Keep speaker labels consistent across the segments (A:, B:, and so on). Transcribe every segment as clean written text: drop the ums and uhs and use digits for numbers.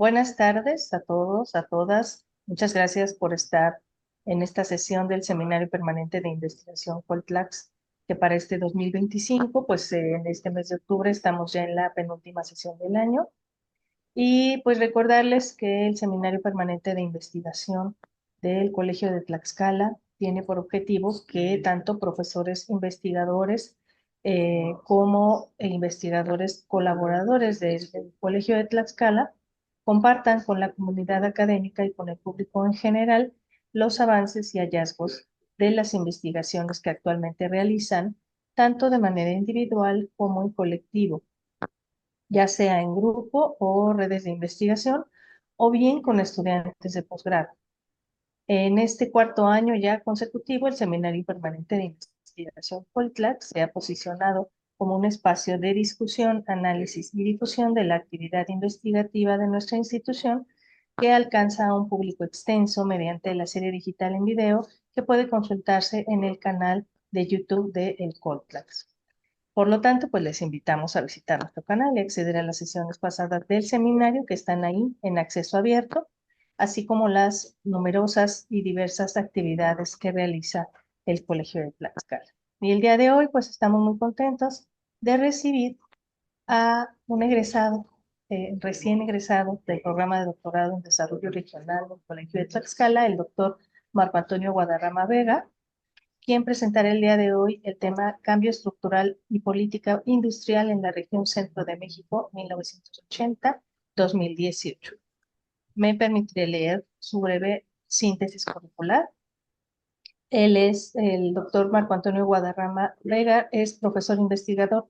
A: Buenas tardes a todos, a todas. Muchas gracias por estar en esta sesión del Seminario Permanente de Investigación Coltlax, que para este 2025, pues en este mes de octubre estamos ya en la penúltima sesión del año. Y pues recordarles que el Seminario Permanente de Investigación del Colegio de Tlaxcala tiene por objetivo que tanto profesores investigadores como investigadores colaboradores del Colegio de Tlaxcala compartan con la comunidad académica y con el público en general los avances y hallazgos de las investigaciones que actualmente realizan, tanto de manera individual como en colectivo, ya sea en grupo o redes de investigación, o bien con estudiantes de posgrado. En este cuarto año ya consecutivo, el Seminario Permanente de Investigación Coltlax se ha posicionado como un espacio de discusión, análisis y difusión de la actividad investigativa de nuestra institución, que alcanza a un público extenso mediante la serie digital en video que puede consultarse en el canal de YouTube de El Coltlax. Por lo tanto, pues les invitamos a visitar nuestro canal y acceder a las sesiones pasadas del seminario que están ahí en acceso abierto, así como las numerosas y diversas actividades que realiza el Colegio de Tlaxcala. Y el día de hoy, pues estamos muy contentos de recibir a un egresado, recién egresado del programa de doctorado en desarrollo regional del Colegio de Tlaxcala, el doctor Marco Antonio Guadarrama Vega, quien presentará el día de hoy el tema Cambio estructural y política industrial en la región centro de México 1980-2018. Me permitiré leer su breve síntesis curricular. Él es el doctor Marco Antonio Guadarrama Vega, es profesor investigador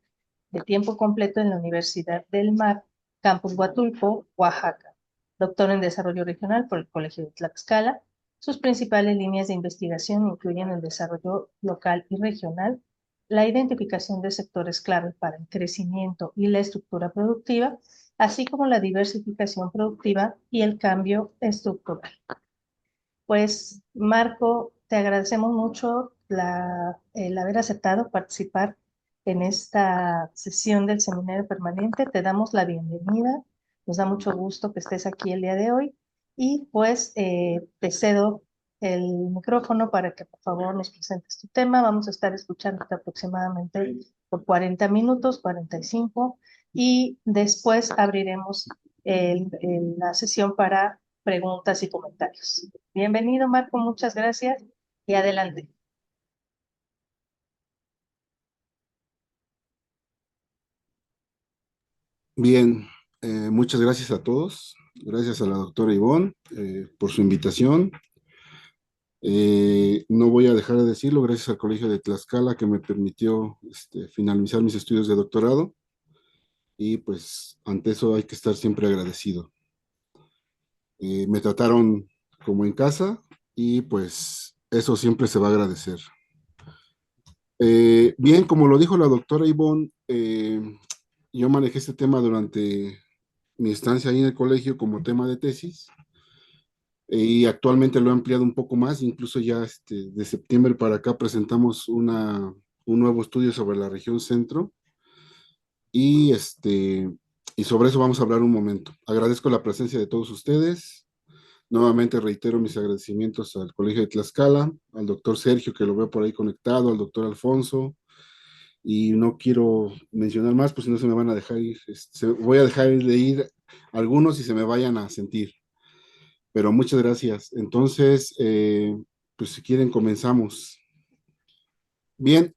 A: de tiempo completo en la Universidad del Mar, Campus Huatulco, Oaxaca. Doctor en Desarrollo Regional por el Colegio de Tlaxcala. Sus principales líneas de investigación incluyen el desarrollo local y regional, la identificación de sectores clave para el crecimiento y la estructura productiva, así como la diversificación productiva y el cambio estructural. Pues, Marco, te agradecemos mucho el haber aceptado participar en esta sesión del seminario permanente. Te damos la bienvenida. Nos da mucho gusto que estés aquí el día de hoy. Y pues te cedo el micrófono para que por favor nos presentes tu tema. Vamos a estar escuchándote aproximadamente por 40 minutos, 45, y después abriremos la sesión para preguntas y comentarios. Bienvenido, Marco, muchas gracias y adelante.
B: Bien, muchas gracias a todos. Gracias a la doctora Ivonne por su invitación. No voy a dejar de decirlo, gracias al Colegio de Tlaxcala que me permitió finalizar mis estudios de doctorado y pues ante eso hay que estar siempre agradecido. Me trataron como en casa y pues eso siempre se va a agradecer. Bien, como lo dijo la doctora Ivonne, yo manejé este tema durante mi estancia ahí en el colegio como tema de tesis y actualmente lo he ampliado un poco más, incluso ya de septiembre para acá presentamos un nuevo estudio sobre la región centro y, y sobre eso vamos a hablar un momento. Agradezco la presencia de todos ustedes. Nuevamente reitero mis agradecimientos al Colegio de Tlaxcala, al doctor Sergio, que lo veo por ahí conectado, al doctor Alfonso, y no quiero mencionar más, pues si no se me van a dejar ir, voy a dejar de ir algunos y se me vayan a sentir. Pero muchas gracias. Entonces, pues si quieren, comenzamos. Bien,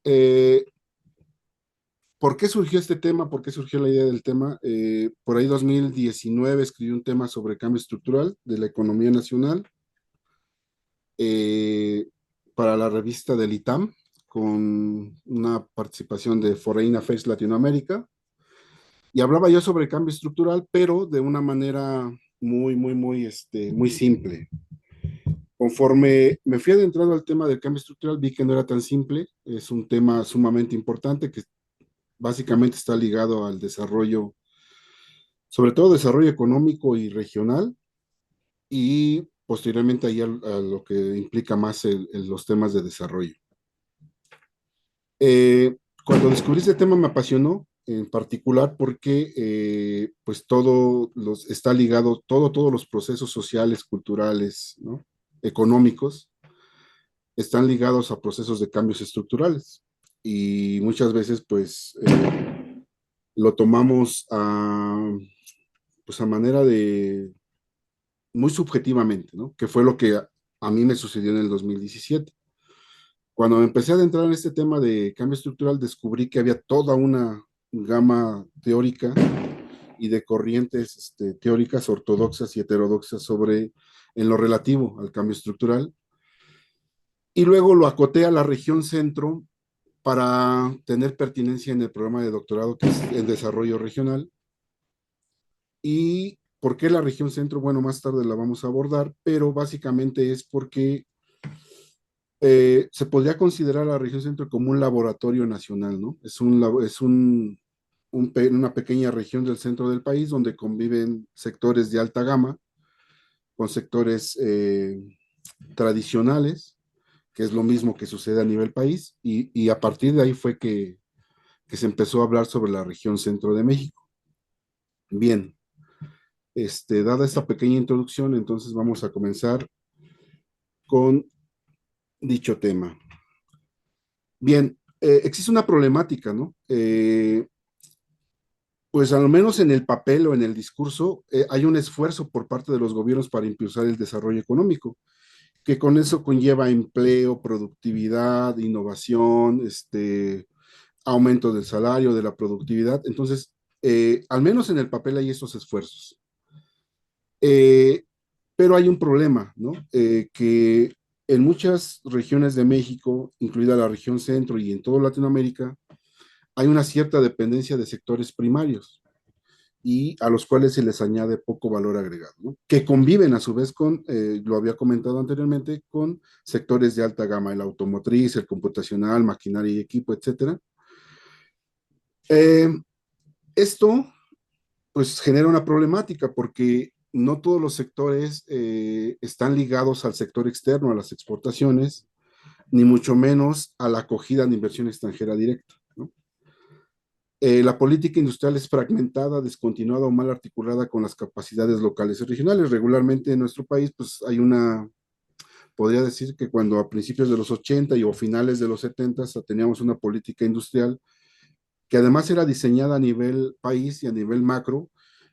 B: ¿por qué surgió este tema? ¿Por qué surgió la idea del tema? Por ahí 2019 escribí un tema sobre cambio estructural de la economía nacional eh, para la revista del ITAM, con una participación de Foreign Affairs Latinoamérica. Y hablaba yo sobre cambio estructural, pero de una manera muy simple. Conforme me fui adentrando al tema del cambio estructural, vi que no era tan simple, es un tema sumamente importante que básicamente está ligado al desarrollo, sobre todo desarrollo económico y regional, y posteriormente ahí a lo que implica más los temas de desarrollo. Cuando descubrí este tema me apasionó, en particular porque pues está ligado, todos los procesos sociales, culturales, ¿no? Económicos, están ligados a procesos de cambios estructurales y muchas veces pues lo tomamos pues a manera de muy subjetivamente, ¿no? Que fue lo que a mí me sucedió en el 2017. Cuando me empecé a adentrar en este tema de cambio estructural, descubrí que había toda una gama teórica y de corrientes teóricas ortodoxas y heterodoxas en lo relativo al cambio estructural. Y luego lo acoté a la región centro para tener pertinencia en el programa de doctorado que es el desarrollo regional. ¿Y por qué la región centro? Bueno, más tarde la vamos a abordar, pero básicamente es porque se podría considerar a la región centro como un laboratorio nacional, ¿no? Una pequeña región del centro del país donde conviven sectores de alta gama con sectores tradicionales, que es lo mismo que sucede a nivel país, y a partir de ahí fue que se empezó a hablar sobre la región centro de México. Bien, dada esta pequeña introducción, entonces vamos a comenzar con dicho tema. Bien, existe una problemática, ¿no? Pues al menos en el papel o en el discurso hay un esfuerzo por parte de los gobiernos para impulsar el desarrollo económico, que con eso conlleva empleo, productividad, innovación, aumento del salario, de la productividad. Entonces, al menos en el papel hay esos esfuerzos. Eh, pero hay un problema, ¿no? Que en muchas regiones de México, incluida la región centro y en toda Latinoamérica, hay una cierta dependencia de sectores primarios y a los cuales se les añade poco valor agregado, ¿no? Que conviven a su vez con, lo había comentado anteriormente, con sectores de alta gama, el automotriz, el computacional, maquinaria y equipo, etcétera. Eh, Esto pues genera una problemática porque no todos los sectores están ligados al sector externo, a las exportaciones, ni mucho menos a la acogida de inversión extranjera directa, ¿no? La política industrial es fragmentada, descontinuada o mal articulada con las capacidades locales y regionales. Regularmente en nuestro país, pues hay podría decir que cuando a principios de los 80 o finales de los 70 teníamos una política industrial que además era diseñada a nivel país y a nivel macro,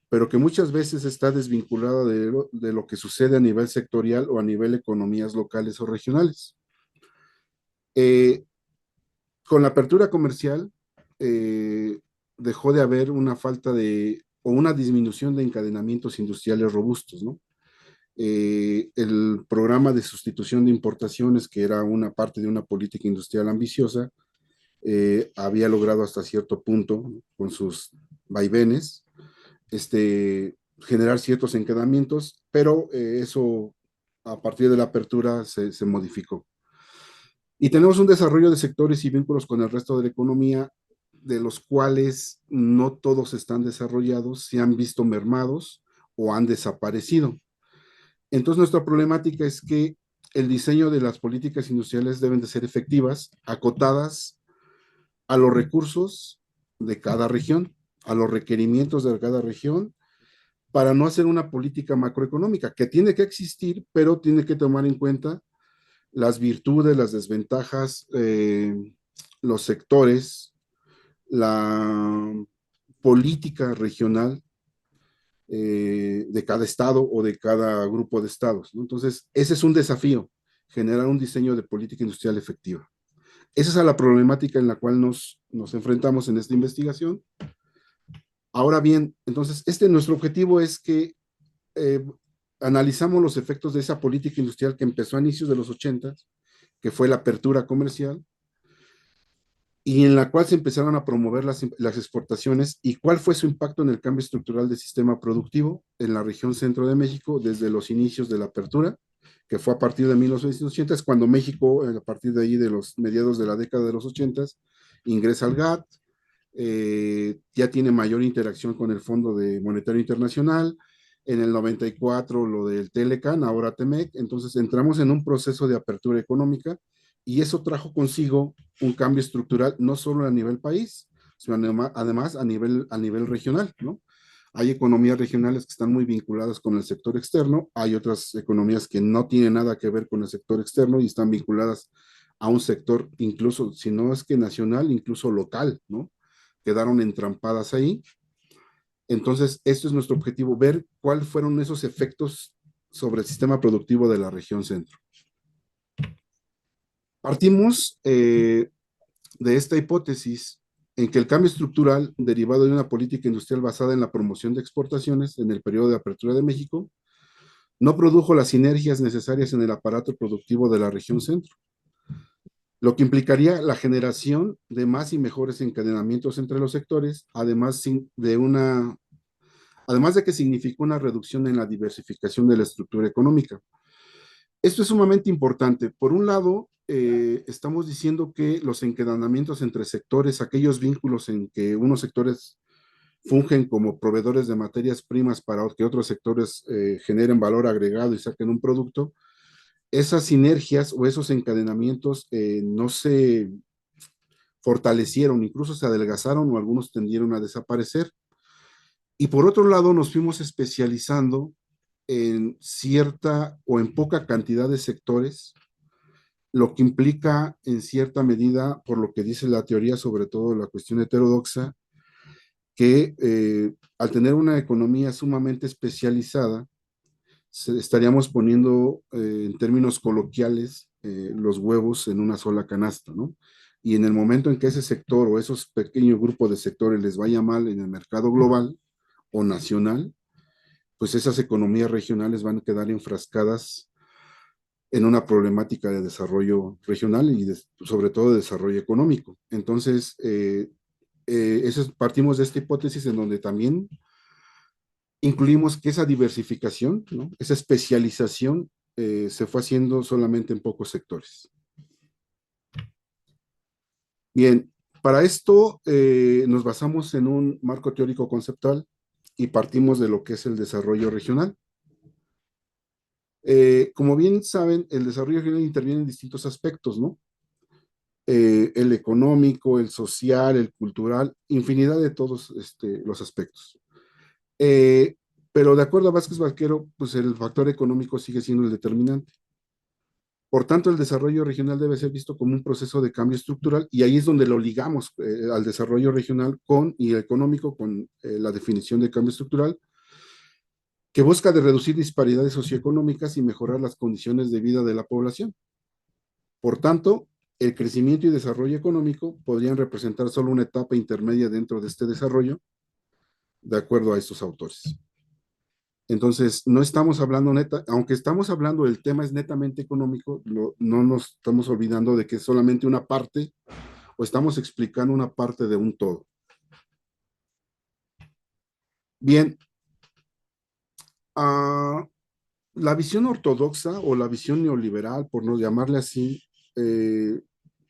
B: pero que muchas veces está desvinculada de lo que sucede a nivel sectorial o a nivel economías locales o regionales. Eh, con la apertura comercial, dejó de haber una falta o una disminución de encadenamientos industriales robustos, ¿no? El programa de sustitución de importaciones, que era una parte de una política industrial ambiciosa, había logrado hasta cierto punto, con sus vaivenes, generar ciertos encadenamientos, pero eso a partir de la apertura se modificó. Y tenemos un desarrollo de sectores y vínculos con el resto de la economía, de los cuales no todos están desarrollados, se han visto mermados o han desaparecido. Entonces, nuestra problemática es que el diseño de las políticas industriales deben de ser efectivas, acotadas a los recursos de cada región, a los requerimientos de cada región, para no hacer una política macroeconómica que tiene que existir, pero tiene que tomar en cuenta las virtudes, las desventajas, los sectores, la política regional de cada estado o de cada grupo de estados, ¿no? Entonces, ese es un desafío, generar un diseño de política industrial efectiva. Esa es la problemática en la cual nos enfrentamos en esta investigación. Ahora bien, entonces, nuestro objetivo es que eh, analizamos los efectos de esa política industrial que empezó a inicios de los 80, que fue la apertura comercial, y en la cual se empezaron a promover las exportaciones y cuál fue su impacto en el cambio estructural del sistema productivo en la región centro de México desde los inicios de la apertura, que fue a partir de 1980, cuando México, a partir de ahí de los mediados de la década de los 80, ingresa al GATT, ya tiene mayor interacción con el Fondo Monetario Internacional, en el 94 lo del Telecan, ahora Temec, entonces entramos en un proceso de apertura económica y eso trajo consigo un cambio estructural no solo a nivel país, sino además a nivel regional, ¿no? Hay economías regionales que están muy vinculadas con el sector externo, hay otras economías que no tienen nada que ver con el sector externo y están vinculadas a un sector, incluso, si no es que nacional, incluso local, ¿no? Quedaron entrampadas ahí. Entonces, esto es nuestro objetivo, ver cuáles fueron esos efectos sobre el sistema productivo de la región centro. Partimos de esta hipótesis en que el cambio estructural derivado de una política industrial basada en la promoción de exportaciones en el periodo de apertura de México no produjo las sinergias necesarias en el aparato productivo de la región centro, lo que implicaría la generación de más y mejores encadenamientos entre los sectores, además de que significó una reducción en la diversificación de la estructura económica. Esto es sumamente importante. Por un lado, estamos diciendo que los encadenamientos entre sectores, aquellos vínculos en que unos sectores fungen como proveedores de materias primas para que otros sectores generen valor agregado y saquen un producto, esas sinergias o esos encadenamientos no se fortalecieron, incluso se adelgazaron o algunos tendieron a desaparecer. Y por otro lado, nos fuimos especializando en cierta o en poca cantidad de sectores, lo que implica en cierta medida, por lo que dice la teoría, sobre todo la cuestión heterodoxa, que al tener una economía sumamente especializada, estaríamos poniendo en términos coloquiales los huevos en una sola canasta, ¿no? Y en el momento en que ese sector o esos pequeños grupos de sectores les vaya mal en el mercado global o nacional, pues esas economías regionales van a quedar enfrascadas en una problemática de desarrollo regional y sobre todo de desarrollo económico. Entonces, partimos de esta hipótesis en donde también incluimos que esa diversificación, ¿no? Esa especialización se fue haciendo solamente en pocos sectores. Bien, para esto nos basamos en un marco teórico conceptual y partimos de lo que es el desarrollo regional. Como bien saben, el desarrollo regional interviene en distintos aspectos, ¿no? El económico, el social, el cultural, infinidad de todos los aspectos. Eh, pero de acuerdo a Vázquez Vaquero, pues el factor económico sigue siendo el determinante. Por tanto, el desarrollo regional debe ser visto como un proceso de cambio estructural y ahí es donde lo ligamos al desarrollo regional y económico con la definición de cambio estructural, que busca de reducir disparidades socioeconómicas y mejorar las condiciones de vida de la población. Por tanto, el crecimiento y desarrollo económico podrían representar solo una etapa intermedia dentro de este desarrollo, de acuerdo a estos autores. Entonces, no estamos hablando aunque estamos hablando del tema es netamente económico, no nos estamos olvidando de que es solamente una parte o estamos explicando una parte de un todo. Bien, la visión ortodoxa o la visión neoliberal, por no llamarle así,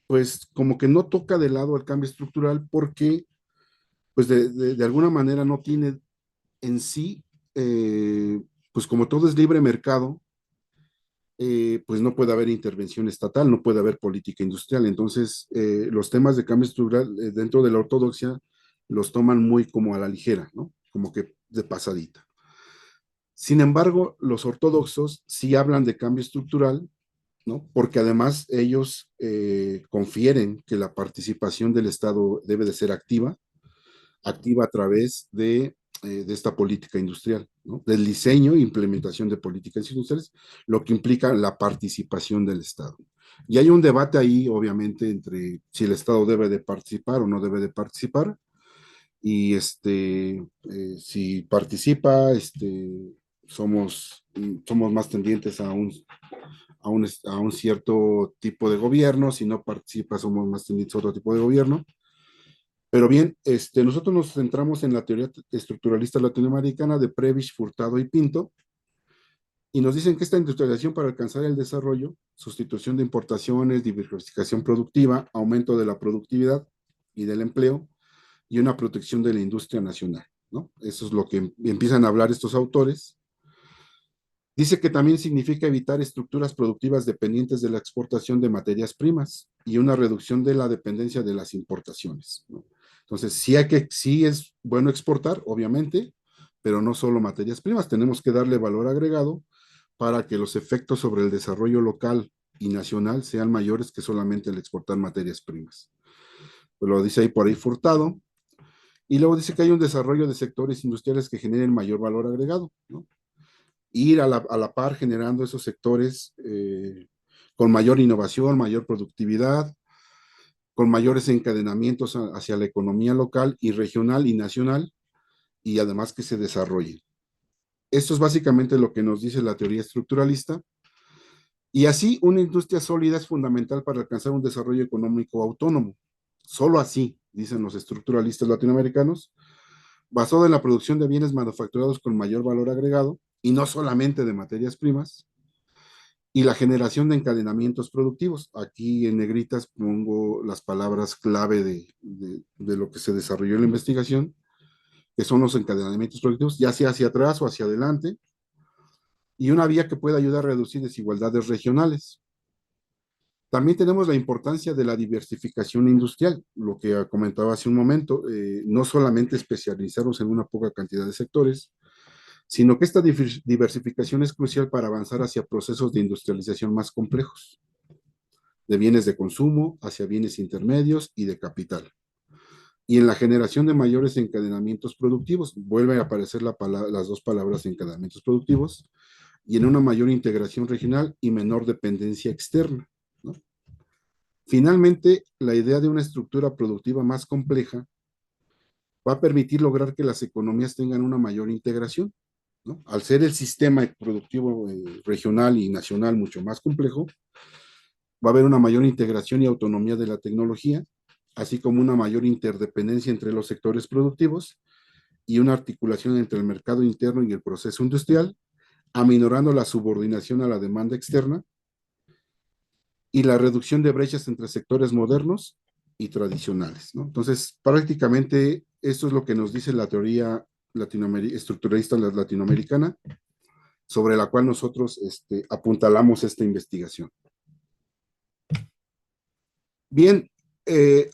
B: pues como que no toca de lado el cambio estructural porque pues de alguna manera no tiene en sí, pues como todo es libre mercado, pues no puede haber intervención estatal, no puede haber política industrial. Entonces, los temas de cambio estructural dentro de la ortodoxia los toman muy como a la ligera, ¿no? Como que de pasadita. Sin embargo, los ortodoxos sí hablan de cambio estructural, ¿no? Porque además ellos confieren que la participación del Estado debe de ser activa, activa a través de esta política industrial, ¿no? Del diseño e implementación de políticas industriales, lo que implica la participación del Estado. Y hay un debate ahí, obviamente, entre si el Estado debe de participar o no debe de participar, y si participa, somos más tendientes a un cierto tipo de gobierno, si no participa, somos más tendientes a otro tipo de gobierno. Pero bien, nosotros nos centramos en la teoría estructuralista latinoamericana de Prebisch, Furtado y Pinto, y nos dicen que esta industrialización para alcanzar el desarrollo, sustitución de importaciones, diversificación productiva, aumento de la productividad y del empleo, y una protección de la industria nacional, ¿no? Eso es lo que empiezan a hablar estos autores. Dice que también significa evitar estructuras productivas dependientes de la exportación de materias primas y una reducción de la dependencia de las importaciones, ¿no? Entonces, sí es bueno exportar, obviamente, pero no solo materias primas, tenemos que darle valor agregado para que los efectos sobre el desarrollo local y nacional sean mayores que solamente el exportar materias primas. Pues lo dice ahí por ahí Furtado, y luego dice que hay un desarrollo de sectores industriales que generen mayor valor agregado, ¿no? Ir a la par generando esos sectores con mayor innovación, mayor productividad, con mayores encadenamientos hacia la economía local y regional y nacional, y además que se desarrolle. Esto es básicamente lo que nos dice la teoría estructuralista. Y así, una industria sólida es fundamental para alcanzar un desarrollo económico autónomo. Solo así, dicen los estructuralistas latinoamericanos, basado en la producción de bienes manufacturados con mayor valor agregado, y no solamente de materias primas, y la generación de encadenamientos productivos. Aquí en negritas pongo las palabras clave de lo que se desarrolló en la investigación, que son los encadenamientos productivos, ya sea hacia atrás o hacia adelante, y una vía que puede ayudar a reducir desigualdades regionales. También tenemos la importancia de la diversificación industrial, lo que comentaba hace un momento, no solamente especializarnos en una poca cantidad de sectores, sino que esta diversificación es crucial para avanzar hacia procesos de industrialización más complejos, de bienes de consumo hacia bienes intermedios y de capital. Y en la generación de mayores encadenamientos productivos, vuelven a aparecer las dos palabras encadenamientos productivos, y en una mayor integración regional y menor dependencia externa, ¿no? Finalmente, la idea de una estructura productiva más compleja va a permitir lograr que las economías tengan una mayor integración, ¿no? Al ser el sistema productivo regional y nacional mucho más complejo, va a haber una mayor integración y autonomía de la tecnología, así como una mayor interdependencia entre los sectores productivos y una articulación entre el mercado interno y el proceso industrial, aminorando la subordinación a la demanda externa y la reducción de brechas entre sectores modernos y tradicionales, ¿no? Entonces, prácticamente esto es lo que nos dice la teoría estructuralista latinoamericana, sobre la cual nosotros apuntalamos esta investigación. Bien,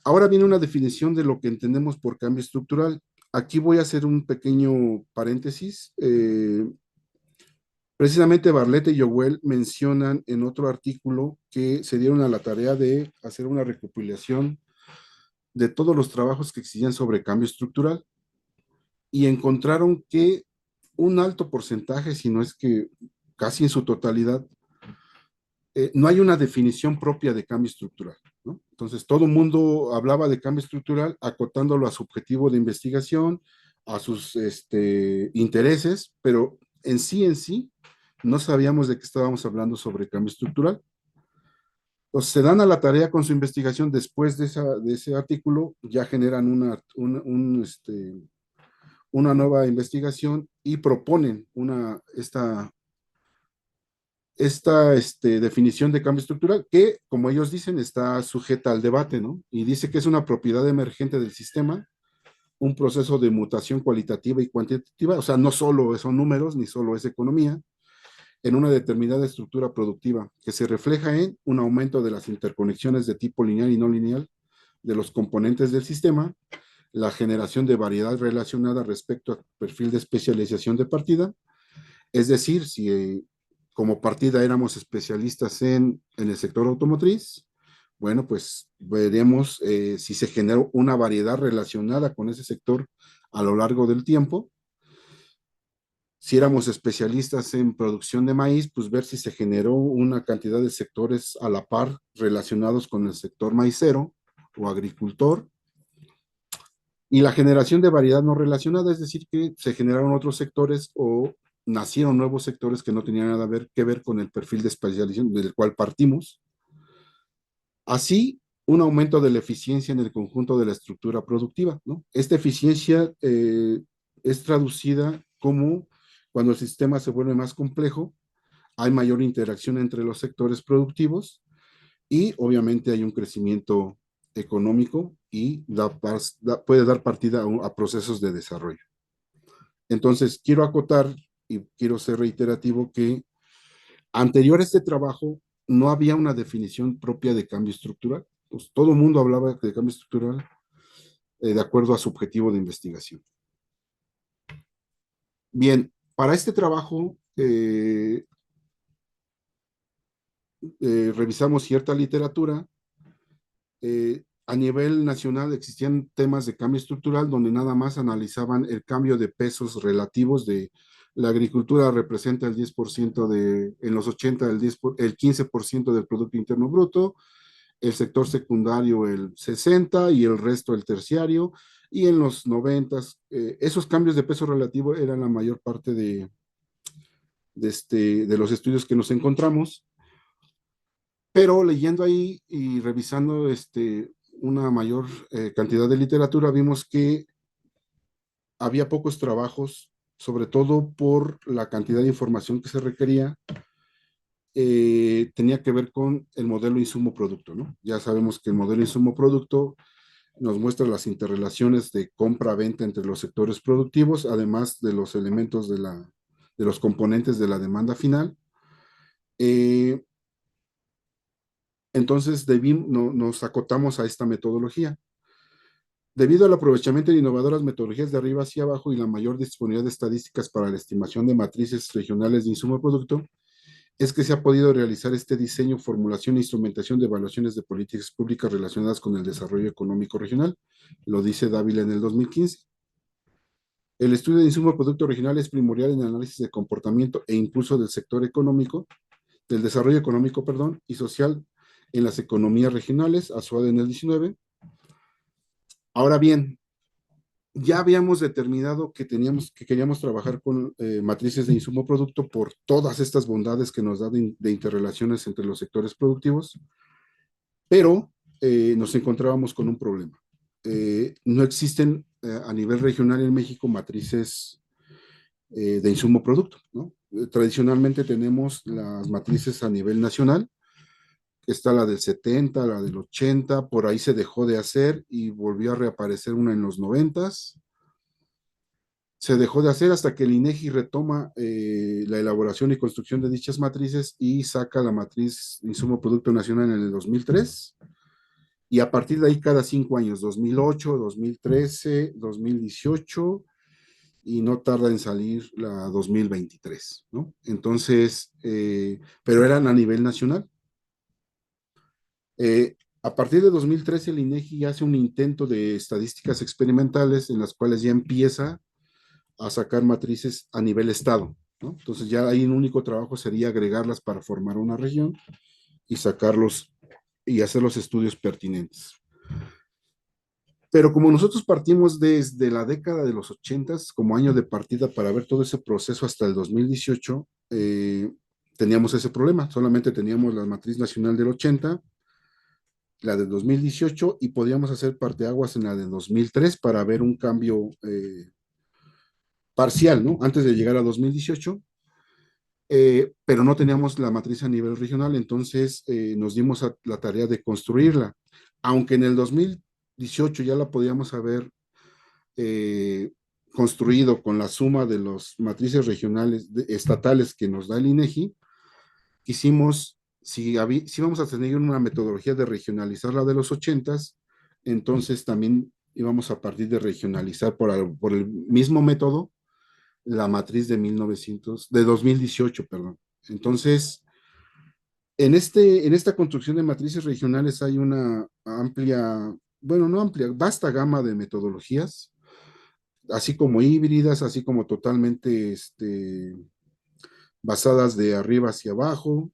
B: ahora viene una definición de lo que entendemos por cambio estructural. Aquí voy a hacer un pequeño paréntesis. Precisamente Barletta y Yowell mencionan en otro artículo que se dieron a la tarea de hacer una recopilación de todos los trabajos que existían sobre cambio estructural, y encontraron que un alto porcentaje, si no es que casi en su totalidad, no hay una definición propia de cambio estructural, ¿no? Entonces, todo el mundo hablaba de cambio estructural acotándolo a su objetivo de investigación, a sus intereses, pero en sí, no sabíamos de qué estábamos hablando sobre cambio estructural. Entonces, se dan a la tarea con su investigación después de ese artículo, ya generan una nueva investigación y proponen esta definición de cambio estructural que, como ellos dicen, está sujeta al debate, ¿no? Y dice que es una propiedad emergente del sistema, un proceso de mutación cualitativa y cuantitativa, o sea, no solo son números, ni solo es economía, en una determinada estructura productiva, que se refleja en un aumento de las interconexiones de tipo lineal y no lineal de los componentes del sistema, la generación de variedad relacionada respecto al perfil de especialización de partida, es decir, si como partida éramos especialistas en el sector automotriz, bueno, pues veremos si se generó una variedad relacionada con ese sector a lo largo del tiempo. Si éramos especialistas en producción de maíz, pues ver si se generó una cantidad de sectores a la par relacionados con el sector maicero o agricultor. Y la generación de variedad no relacionada, es decir, que se generaron otros sectores o nacieron nuevos sectores que no tenían nada que ver con el perfil de especialización del cual partimos. Así, un aumento de la eficiencia en el conjunto de la estructura productiva, ¿no? Esta eficiencia es traducida como cuando el sistema se vuelve más complejo, hay mayor interacción entre los sectores productivos y obviamente hay un crecimiento económico y puede dar partida a procesos de desarrollo. Entonces, quiero acotar y quiero ser reiterativo que anterior a este trabajo no había una definición propia de cambio estructural. Pues todo el mundo hablaba de cambio estructural, de acuerdo a su objetivo de investigación. Bien, para este trabajo revisamos cierta literatura. A nivel nacional existían temas de cambio estructural donde nada más analizaban el cambio de pesos relativos de la agricultura representa el 10% en los 80 el 15% del Producto Interno Bruto, el sector secundario el 60% y el resto el terciario, y en los 90 esos cambios de peso relativo eran la mayor parte de los estudios que nos encontramos, pero leyendo ahí y revisando una mayor cantidad de literatura, vimos que había pocos trabajos, sobre todo por la cantidad de información que se requería, tenía que ver con el modelo insumo-producto, ¿no? Ya sabemos que el modelo insumo-producto nos muestra las interrelaciones de compra-venta entre los sectores productivos, además de los elementos de los componentes de la demanda final. Eh, entonces nos acotamos a esta metodología. Debido al aprovechamiento de innovadoras metodologías de arriba hacia abajo y la mayor disponibilidad de estadísticas para la estimación de matrices regionales de insumo producto, es que se ha podido realizar este diseño, formulación e instrumentación de evaluaciones de políticas públicas relacionadas con el desarrollo económico regional. Lo dice Dávila en el 2015. El estudio de insumo producto regional es primordial en el análisis de comportamiento e impulso del sector económico, del desarrollo económico, perdón, y social en las economías regionales, ASUAD en el 19. Ahora bien, ya habíamos determinado que queríamos trabajar con matrices de insumo producto por todas estas bondades que nos da de interrelaciones entre los sectores productivos, pero nos encontrábamos con un problema. No existen a nivel regional en México matrices de insumo producto, ¿no? Tradicionalmente tenemos las matrices a nivel nacional, está la del 70, la del 80, por ahí se dejó de hacer y volvió a reaparecer una en los 90. Se dejó de hacer hasta que el INEGI retoma la elaboración y construcción de dichas matrices y saca la matriz Insumo Producto Nacional en el 2003. Y a partir de ahí, cada 5 años, 2008, 2013, 2018, y no tarda en salir la 2023, ¿no? Entonces, pero eran a nivel nacional. A partir de 2013, el INEGI hace un intento de estadísticas experimentales en las cuales ya empieza a sacar matrices a nivel estado, ¿no? Entonces ya ahí un único trabajo sería agregarlas para formar una región y sacarlos y hacer los estudios pertinentes. Pero como nosotros partimos desde la década de los 80 como año de partida para ver todo ese proceso hasta el 2018, teníamos ese problema. Solamente teníamos la matriz nacional del 80, la de 2018 y podíamos hacer parteaguas en la de 2003 para ver un cambio parcial, ¿no? Antes de llegar a 2018, pero no teníamos la matriz a nivel regional, entonces nos dimos a la tarea de construirla. Aunque en el 2018 ya la podíamos haber eh, construido con la suma de las matrices regionales, estatales que nos da el INEGI, quisimos, si vamos a tener una metodología de regionalizar la de los 80s, entonces también íbamos a partir de regionalizar por el mismo método la matriz de 2018, perdón. Entonces, en esta construcción de matrices regionales hay una amplia, bueno, no amplia, vasta gama de metodologías, así como híbridas, así como totalmente basadas de arriba hacia abajo.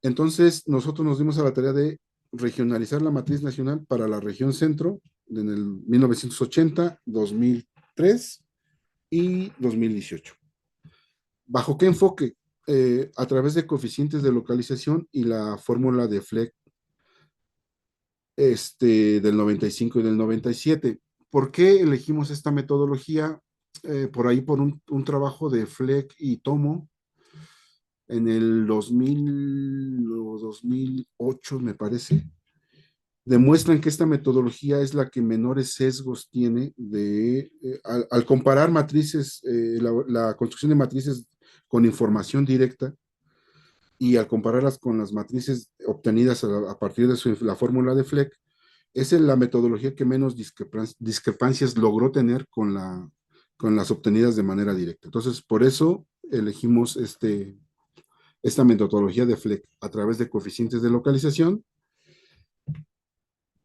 B: Entonces, nosotros nos dimos a la tarea de regionalizar la matriz nacional para la región centro en el 1980, 2003 y 2018. ¿Bajo qué enfoque? A través de coeficientes de localización y la fórmula de Fleck del 95 y del 97. ¿Por qué elegimos esta metodología? Por ahí por un trabajo de Fleck y Tomo en el 2000 o 2008, me parece, demuestran que esta metodología es la que menores sesgos tiene al comparar matrices, la construcción de matrices con información directa y al compararlas con las matrices obtenidas a partir de la fórmula de Fleck, Esa es la metodología que menos discrepancias logró tener con las obtenidas de manera directa. Entonces, por eso elegimos esta metodología de FLEC a través de coeficientes de localización.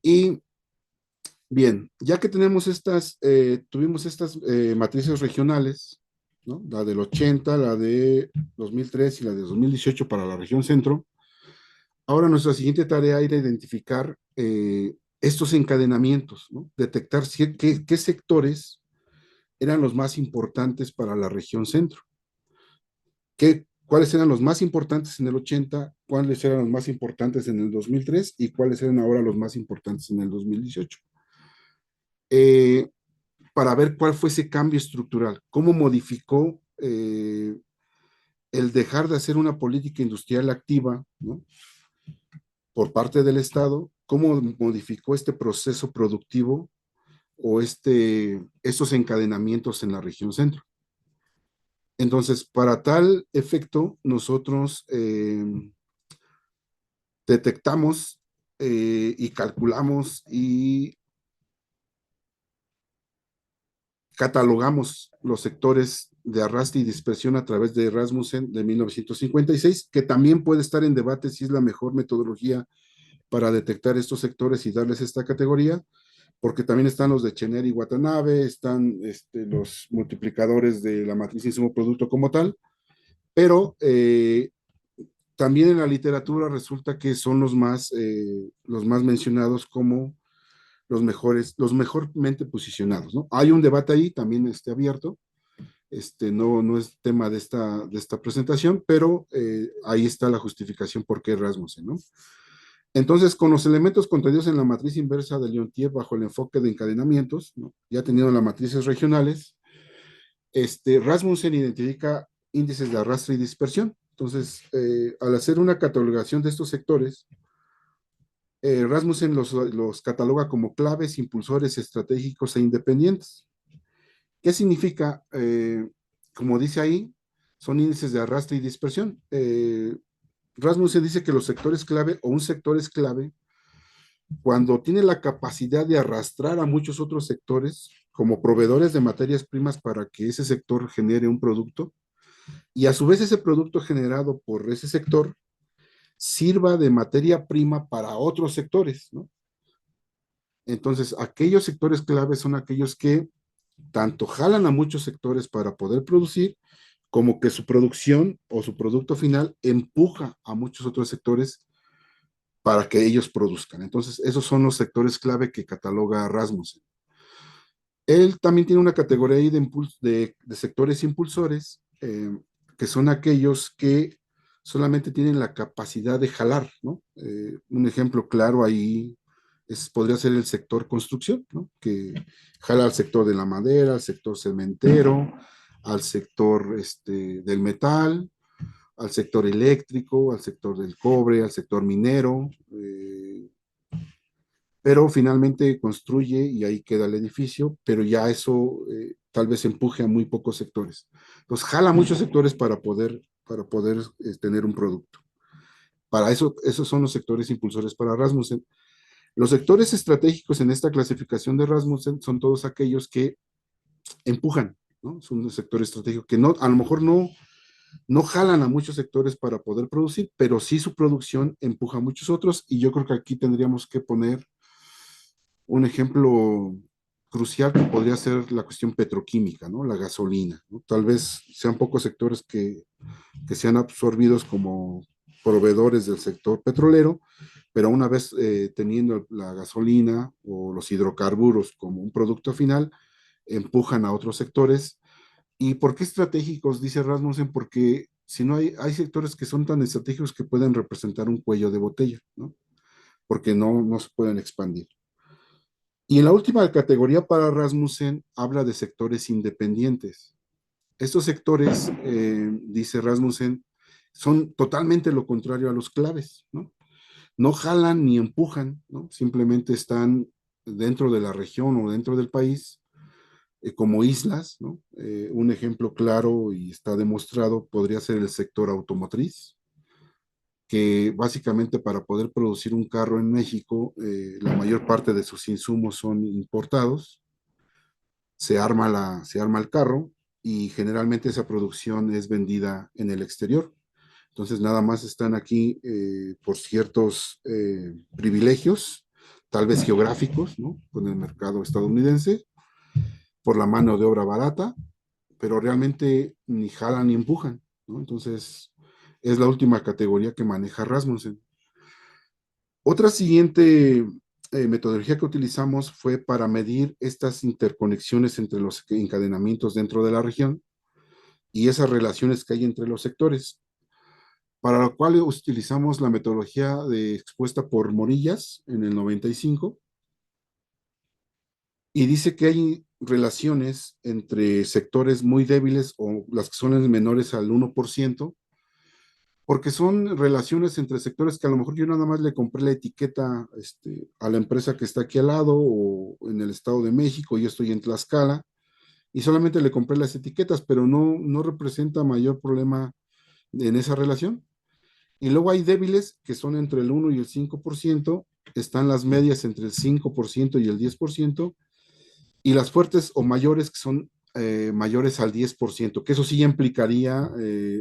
B: Y bien, ya que tuvimos estas matrices regionales, ¿no? La del 80, la de 2003 y la de 2018 para la región centro. Ahora nuestra siguiente tarea era identificar estos encadenamientos, ¿no? Detectar qué sectores eran los más importantes para la región centro. ¿Cuáles eran los más importantes en el 80? ¿Cuáles eran los más importantes en el 2003? ¿Y cuáles eran ahora los más importantes en el 2018? Eh, para ver cuál fue ese cambio estructural, cómo modificó el dejar de hacer una política industrial activa, ¿no? Por parte del Estado, cómo modificó este proceso productivo o estos encadenamientos en la región centro. Entonces, para tal efecto, nosotros detectamos y calculamos y catalogamos los sectores de arrastre y dispersión a través de Rasmussen de 1956, que también puede estar en debate si es la mejor metodología para detectar estos sectores y darles esta categoría, porque también están los de Chener y Watanabe, están los multiplicadores de la matriz insumo-producto como tal, pero también en la literatura resulta que son los más mencionados como los mejormente posicionados, ¿no? Hay un debate ahí también abierto, no es tema de esta presentación, pero ahí está la justificación por qué Rasmussen, ¿no? Entonces, con los elementos contenidos en la matriz inversa de Leontief bajo el enfoque de encadenamientos, ¿no? Ya teniendo las matrices regionales, Rasmussen identifica índices de arrastre y dispersión. Entonces, al hacer una catalogación de estos sectores, Rasmussen los cataloga como claves, impulsores estratégicos e independientes. ¿Qué significa? Como dice ahí, son índices de arrastre y dispersión. Rasmussen dice que los sectores clave o un sector es clave cuando tiene la capacidad de arrastrar a muchos otros sectores como proveedores de materias primas para que ese sector genere un producto y a su vez ese producto generado por ese sector sirva de materia prima para otros sectores, ¿no? Entonces, aquellos sectores claves son aquellos que tanto jalan a muchos sectores para poder producir, como que su producción o su producto final empuja a muchos otros sectores para que ellos produzcan. Entonces, esos son los sectores clave que cataloga Rasmussen. Él también tiene una categoría ahí de sectores impulsores, que son aquellos que solamente tienen la capacidad de jalar, ¿no? Un ejemplo claro ahí podría ser el sector construcción, ¿no? Que jala al sector de la madera, al sector cementero, al sector del metal, al sector eléctrico, al sector del cobre, al sector minero, pero finalmente construye y ahí queda el edificio, pero ya eso tal vez empuje a muy pocos sectores. Entonces, jala muchos sectores para poder tener un producto. Para eso, esos son los sectores impulsores para Rasmussen. Los sectores estratégicos en esta clasificación de Rasmussen son todos aquellos que empujan, ¿no? Son un sector estratégico que no, a lo mejor no jalan a muchos sectores para poder producir, pero sí su producción empuja a muchos otros y yo creo que aquí tendríamos que poner un ejemplo crucial que podría ser la cuestión petroquímica, ¿no? La gasolina, ¿no? Tal vez sean pocos sectores que sean absorbidos como proveedores del sector petrolero, pero una vez teniendo la gasolina o los hidrocarburos como un producto final, empujan a otros sectores. ¿Y por qué estratégicos? Dice Rasmussen, porque si no hay sectores que son tan estratégicos que pueden representar un cuello de botella, ¿no? Porque no se pueden expandir. Y en la última categoría para Rasmussen habla de sectores independientes. Estos sectores, dice Rasmussen, son totalmente lo contrario a los claves, ¿no? No jalan ni empujan, ¿no? Simplemente están dentro de la región o dentro del país como islas, ¿no? Un ejemplo claro y está demostrado podría ser el sector automotriz, que básicamente para poder producir un carro en México, la mayor parte de sus insumos son importados, se arma el carro y generalmente esa producción es vendida en el exterior. Entonces nada más están aquí por ciertos privilegios, tal vez geográficos, ¿no? Con el mercado estadounidense, por la mano de obra barata, pero realmente ni jalan ni empujan, ¿no? Entonces es la última categoría que maneja Rasmussen. Otra siguiente metodología que utilizamos fue para medir estas interconexiones entre los encadenamientos dentro de la región y esas relaciones que hay entre los sectores, para lo cual utilizamos la metodología expuesta por Morillas en el 95 y dice que hay relaciones entre sectores muy débiles o las que son menores al 1%, porque son relaciones entre sectores que a lo mejor yo nada más le compré la etiqueta a la empresa que está aquí al lado o en el Estado de México, yo estoy en Tlaxcala, y solamente le compré las etiquetas, pero no representa mayor problema en esa relación. Y luego hay débiles que son entre el 1 y el 5%, están las medias entre el 5% y el 10%, y las fuertes o mayores que son mayores al 10%, que eso sí implicaría,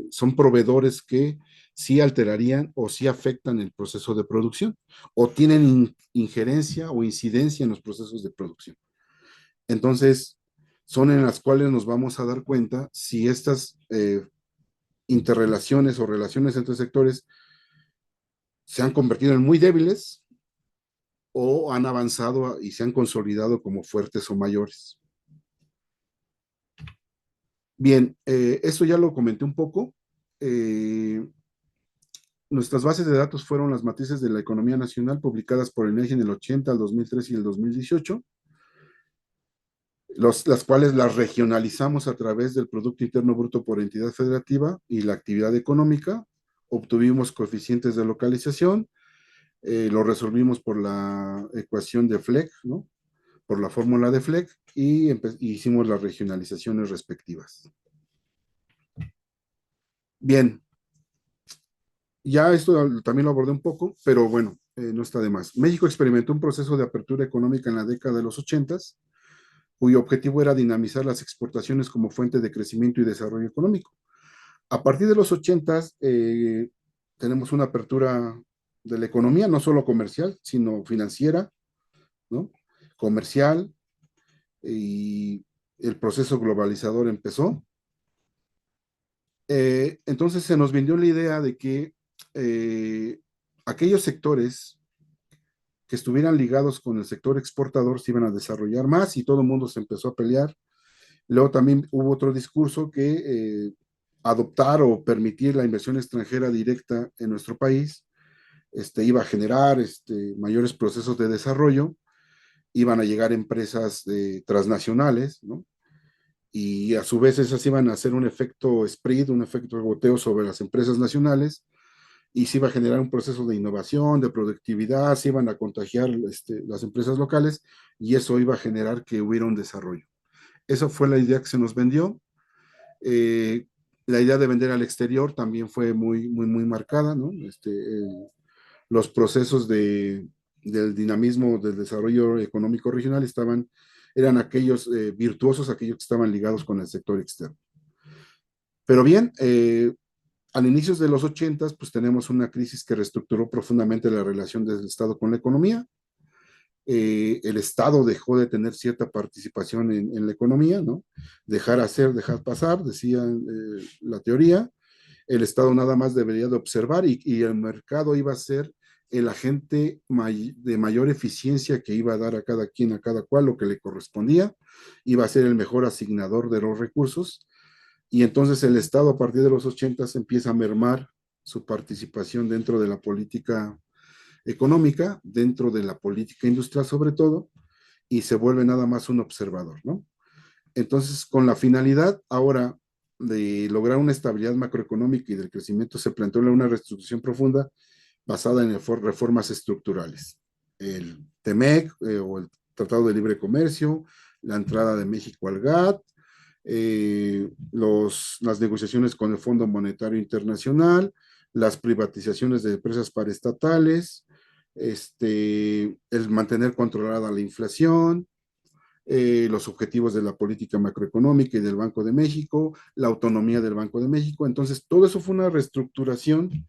B: son proveedores que sí alterarían o sí afectan el proceso de producción o tienen injerencia o incidencia en los procesos de producción. Entonces, son en las cuales nos vamos a dar cuenta si estas interrelaciones o relaciones entre sectores se han convertido en muy débiles o han avanzado y se han consolidado como fuertes o mayores. Bien, eso ya lo comenté un poco. Eh, Nuestras bases de datos fueron las matrices de la economía nacional publicadas por el INEGI en el 80, el 2003 y el 2018, las cuales las regionalizamos a través del Producto Interno Bruto por entidad federativa y la actividad económica. Obtuvimos coeficientes de localización, lo resolvimos por la ecuación de Fleck, ¿no? Por la fórmula de Fleck y hicimos las regionalizaciones respectivas. Bien, ya esto también lo abordé un poco, pero bueno, no está de más. México experimentó un proceso de apertura económica en la década de los 80, cuyo objetivo era dinamizar las exportaciones como fuente de crecimiento y desarrollo económico. A partir de los 80 tenemos una apertura de la economía, no solo comercial, sino financiera, ¿no? Comercial, y el proceso globalizador empezó. Entonces se nos vendió la idea de que aquellos sectores que estuvieran ligados con el sector exportador se iban a desarrollar más y todo el mundo se empezó a pelear. Luego también hubo otro discurso que adoptar o permitir la inversión extranjera directa en nuestro país iba a generar mayores procesos de desarrollo, iban a llegar empresas transnacionales, ¿no? Y a su vez esas iban a hacer un efecto spread, un efecto goteo sobre las empresas nacionales, y se iba a generar un proceso de innovación, de productividad, se iban a contagiar las empresas locales y eso iba a generar que hubiera un desarrollo. Esa fue la idea que se nos vendió. La idea de vender al exterior también fue muy marcada, ¿no? Los procesos del dinamismo del desarrollo económico regional eran aquellos virtuosos, aquellos que estaban ligados con el sector externo. Pero bien, al inicios de los 80, pues tenemos una crisis que reestructuró profundamente la relación del Estado con la economía. El Estado dejó de tener cierta participación en la economía, ¿no? Dejar hacer, dejar pasar, decía la teoría. El Estado nada más debería de observar y el mercado iba a ser el agente de mayor eficiencia que iba a dar a cada quien, a cada cual lo que le correspondía, iba a ser el mejor asignador de los recursos y entonces el Estado a partir de los 80 empieza a mermar su participación dentro de la política económica, dentro de la política industrial sobre todo, y se vuelve nada más un observador, ¿no? Entonces, con la finalidad ahora de lograr una estabilidad macroeconómica y del crecimiento, se planteó una reestructuración profunda basada en reformas estructurales. El TEMEC o el Tratado de Libre Comercio, la entrada de México al GATT, las negociaciones con el Fondo Monetario Internacional, las privatizaciones de empresas paraestatales, el mantener controlada la inflación, los objetivos de la política macroeconómica y del Banco de México, la autonomía del Banco de México. Entonces, todo eso fue una reestructuración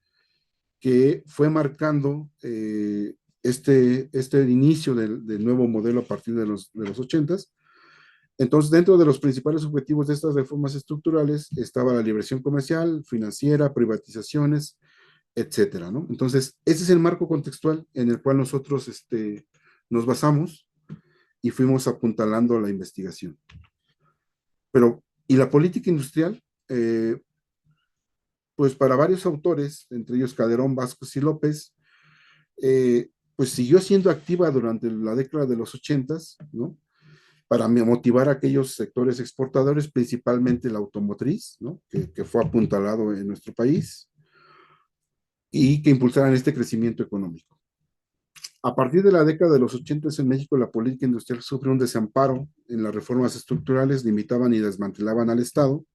B: que fue marcando este inicio del nuevo modelo a partir de los 80s. Entonces, dentro de los principales objetivos de estas reformas estructurales estaba la liberación comercial, financiera, privatizaciones, etcétera, ¿no? Entonces, ese es el marco contextual en el cual nosotros nos basamos y fuimos apuntalando la investigación. Pero, ¿y la política industrial? Pues para varios autores, entre ellos Calderón, Vázquez y López, pues siguió siendo activa durante la década de los 80s, ¿no? Para motivar a aquellos sectores exportadores, principalmente la automotriz, ¿no? Que fue apuntalado en nuestro país y que impulsaran este crecimiento económico. A partir de la década de los 80 en México, la política industrial sufre un desamparo en las reformas estructurales, limitaban y desmantelaban al Estado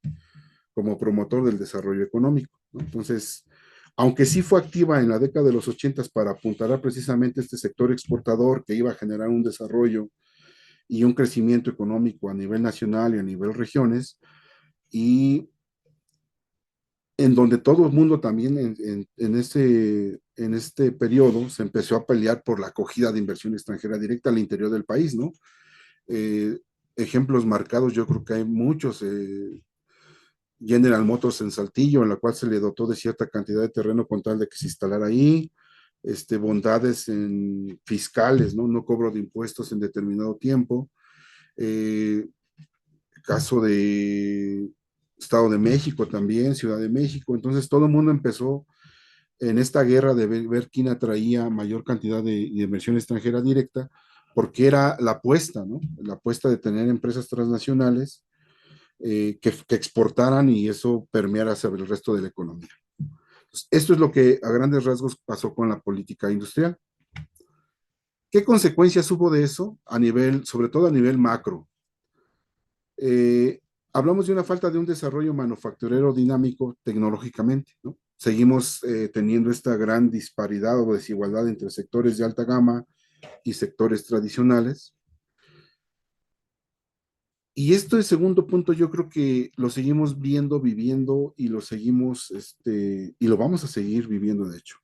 B: como promotor del desarrollo económico, ¿no? Entonces, aunque sí fue activa en la década de los 80 para apuntalar precisamente este sector exportador que iba a generar un desarrollo y un crecimiento económico a nivel nacional y a nivel regiones, y en donde todo el mundo también en este periodo se empezó a pelear por la acogida de inversión extranjera directa al interior del país, ¿no? Eh, Ejemplos marcados, yo creo que hay muchos. General Motors en Saltillo, en la cual se le dotó de cierta cantidad de terreno con tal de que se instalara ahí, bondades fiscales, ¿no? No cobro de impuestos en determinado tiempo. Eh, Caso de Estado de México también, Ciudad de México. Entonces todo el mundo empezó en esta guerra de ver quién atraía mayor cantidad de inversión extranjera directa, porque era la apuesta, ¿no? La apuesta de tener empresas transnacionales que exportaran y eso permeara hacia el resto de la economía. Entonces, esto es lo que a grandes rasgos pasó con la política industrial. ¿Qué consecuencias hubo de eso a nivel, sobre todo a nivel macro? Eh, Hablamos de una falta de un desarrollo manufacturero dinámico tecnológicamente, ¿no? Seguimos teniendo esta gran disparidad o desigualdad entre sectores de alta gama y sectores tradicionales. Y esto es segundo punto, yo creo que lo seguimos viendo, viviendo y lo seguimos, y lo vamos a seguir viviendo, de hecho.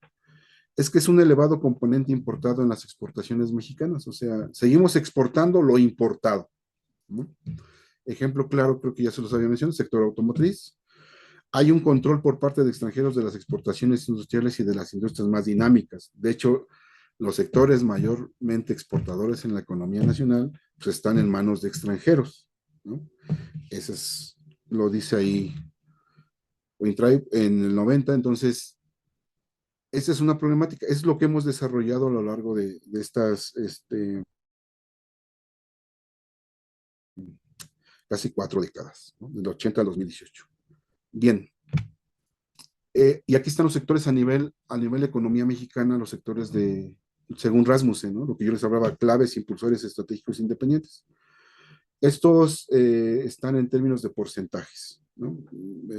B: Es que es un elevado componente importado en las exportaciones mexicanas, o sea, seguimos exportando lo importado, ¿no? Ejemplo claro, creo que ya se los había mencionado, sector automotriz. Hay un control por parte de extranjeros de las exportaciones industriales y de las industrias más dinámicas. De hecho, los sectores mayormente exportadores en la economía nacional pues, están en manos de extranjeros, ¿no? Eso es, lo dice ahí Wintribe en el 90. Entonces, esa es una problemática, es lo que hemos desarrollado a lo largo de estas casi 4 décadas, ¿no? Del 80 al 2018. Bien, y aquí están los sectores a nivel economía mexicana, los sectores según Rasmussen, ¿no? Lo que yo les hablaba, claves, impulsores estratégicos independientes. Estos están en términos de porcentajes, ¿no?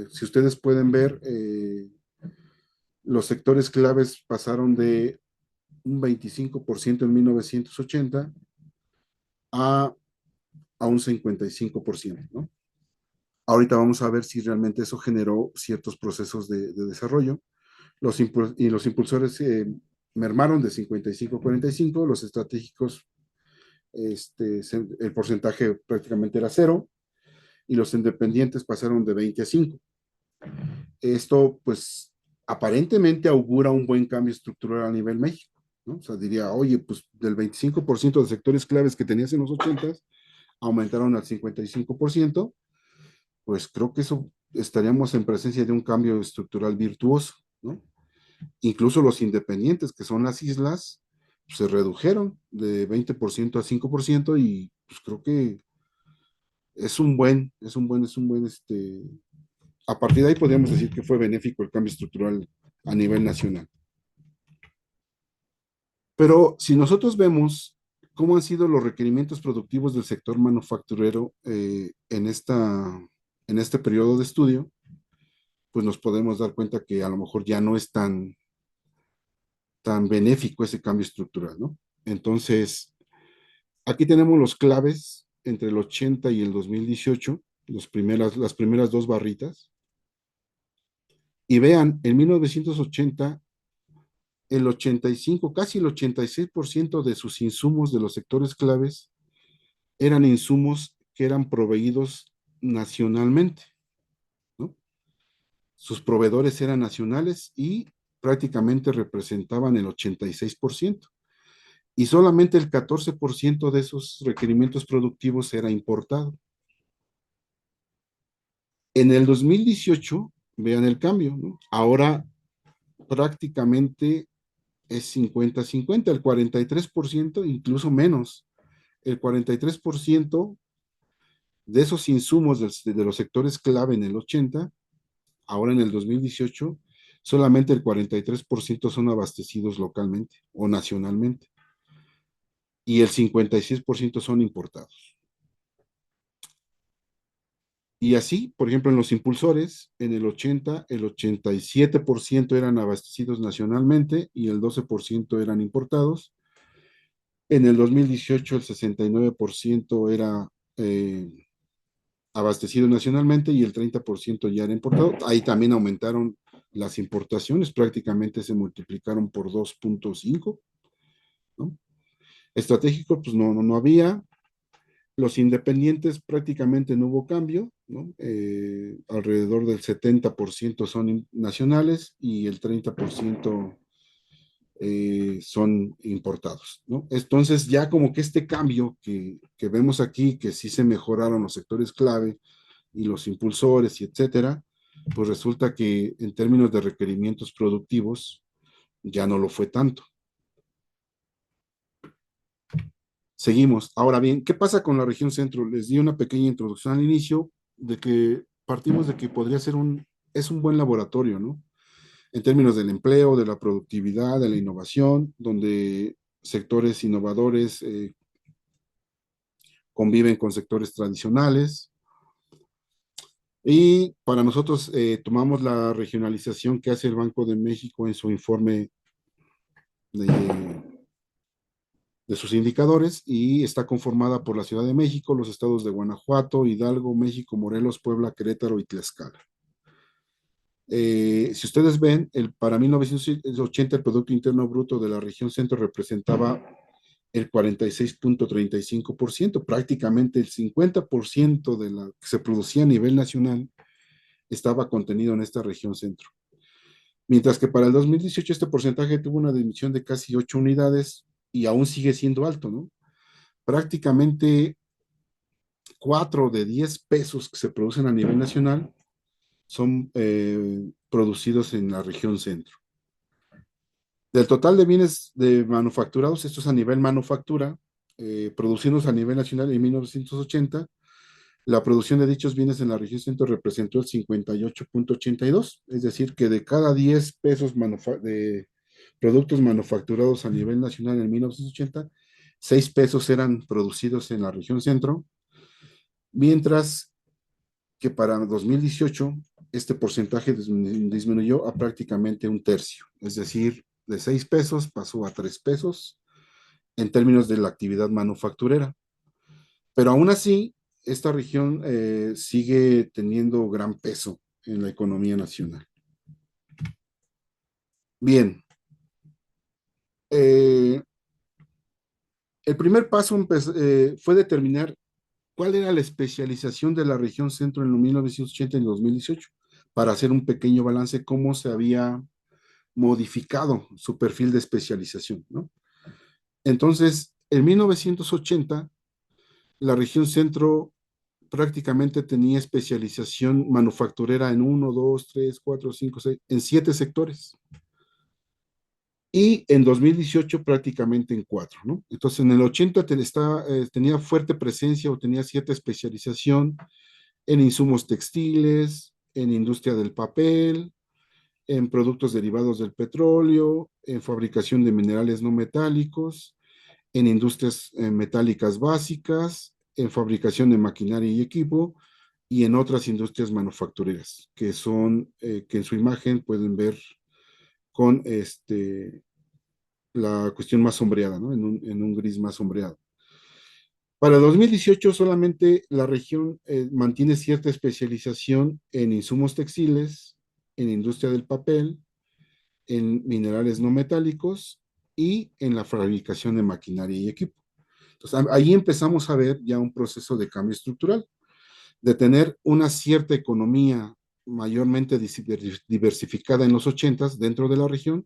B: Si ustedes pueden ver, los sectores claves pasaron de un 25% en 1980 a, a un 55%, ¿no? Ahorita vamos a ver si realmente eso generó ciertos procesos de desarrollo. Los impulsores mermaron de 55 a 45, los estratégicos, el porcentaje prácticamente era cero, y los independientes pasaron de 20 a 5. Esto, pues, aparentemente augura un buen cambio estructural a nivel México, ¿no? O sea, diría, oye, pues del 25% de sectores claves que tenías en los 80 aumentaron al 55%, pues creo que eso estaríamos en presencia de un cambio estructural virtuoso, ¿no? Incluso los independientes, que son las islas, pues, se redujeron de 20% a 5% y pues creo que a partir de ahí podríamos decir que fue benéfico el cambio estructural a nivel nacional. Pero si nosotros vemos cómo han sido los requerimientos productivos del sector manufacturero en este periodo de estudio, pues nos podemos dar cuenta que a lo mejor ya no es tan benéfico ese cambio estructural, ¿no? Entonces, aquí tenemos los claves entre el 80 y el 2018, las primeras dos barritas. Y vean, en 1980, el 85, casi el 86% de sus insumos de los sectores claves eran insumos que eran proveídos nacionalmente, ¿no? Sus proveedores eran nacionales y prácticamente representaban el 86%. Y solamente el 14% de esos requerimientos productivos era importado. En el 2018, vean el cambio, ¿no? Ahora prácticamente es 50-50, el 43%, incluso menos. El 43% de esos insumos de los sectores clave en el 80, ahora en el 2018, solamente el 43% son abastecidos localmente o nacionalmente y el 56% son importados. Y así, por ejemplo, en los impulsores, en el 80, el 87% eran abastecidos nacionalmente y el 12% eran importados. En el 2018, el 69% era abastecido nacionalmente y el 30% ya era importado. Ahí también aumentaron las importaciones, prácticamente se multiplicaron por 2.5, ¿no? Estratégico, pues no había. Los independientes prácticamente no hubo cambio, ¿no? Alrededor del 70% son nacionales y el 30% son importados, ¿no? Entonces ya como que este cambio que vemos aquí, que sí se mejoraron los sectores clave y los impulsores y etcétera, pues resulta que en términos de requerimientos productivos ya no lo fue tanto. Seguimos. Ahora bien, ¿qué pasa con la región centro? Les di una pequeña introducción al inicio de que partimos de que podría ser es un buen laboratorio, ¿no? En términos del empleo, de la productividad, de la innovación, donde sectores innovadores conviven con sectores tradicionales. Y para nosotros tomamos la regionalización que hace el Banco de México en su informe de, de sus indicadores y está conformada por la Ciudad de México, los estados de Guanajuato, Hidalgo, México, Morelos, Puebla, Querétaro y Tlaxcala. Si ustedes ven, para 1980 el Producto Interno Bruto de la región centro representaba el 46.35%, prácticamente el 50% de la que se producía a nivel nacional estaba contenido en esta región centro. Mientras que para el 2018 este porcentaje tuvo una disminución de casi 8 unidades y aún sigue siendo alto, ¿no? Prácticamente 4 de 10 pesos que se producen a nivel nacional son producidos en la región centro. Del total de bienes de manufacturados, estos a nivel manufactura, producidos a nivel nacional en 1980, la producción de dichos bienes en la región centro representó el 58.82, es decir, que de cada 10 pesos de productos manufacturados a nivel nacional en 1980, 6 pesos eran producidos en la región centro, mientras que para 2018 este porcentaje disminuyó a prácticamente un tercio, es decir, de 6 pesos pasó a 3 pesos en términos de la actividad manufacturera. Pero aún así, esta región sigue teniendo gran peso en la economía nacional. Bien, el primer paso fue determinar cuál era la especialización de la región centro en los 1980 y 2018, para hacer un pequeño balance cómo se había modificado su perfil de especialización, ¿no? Entonces, en 1980, la región centro prácticamente tenía especialización manufacturera en uno, dos, tres, cuatro, cinco, seis, en 7 sectores. Y en 2018 prácticamente en 4, ¿no? Entonces en el 80 tenía fuerte presencia o tenía cierta especialización en insumos textiles, en industria del papel, en productos derivados del petróleo, en fabricación de minerales no metálicos, en industrias metálicas básicas, en fabricación de maquinaria y equipo, y en otras industrias manufactureras, que son, que en su imagen pueden ver con la cuestión más sombreada, ¿no? En un gris más sombreado. Para 2018 solamente la región mantiene cierta especialización en insumos textiles, en industria del papel, en minerales no metálicos y en la fabricación de maquinaria y equipo. Entonces, ahí empezamos a ver ya un proceso de cambio estructural, de tener una cierta economía mayormente diversificada en los 80s dentro de la región.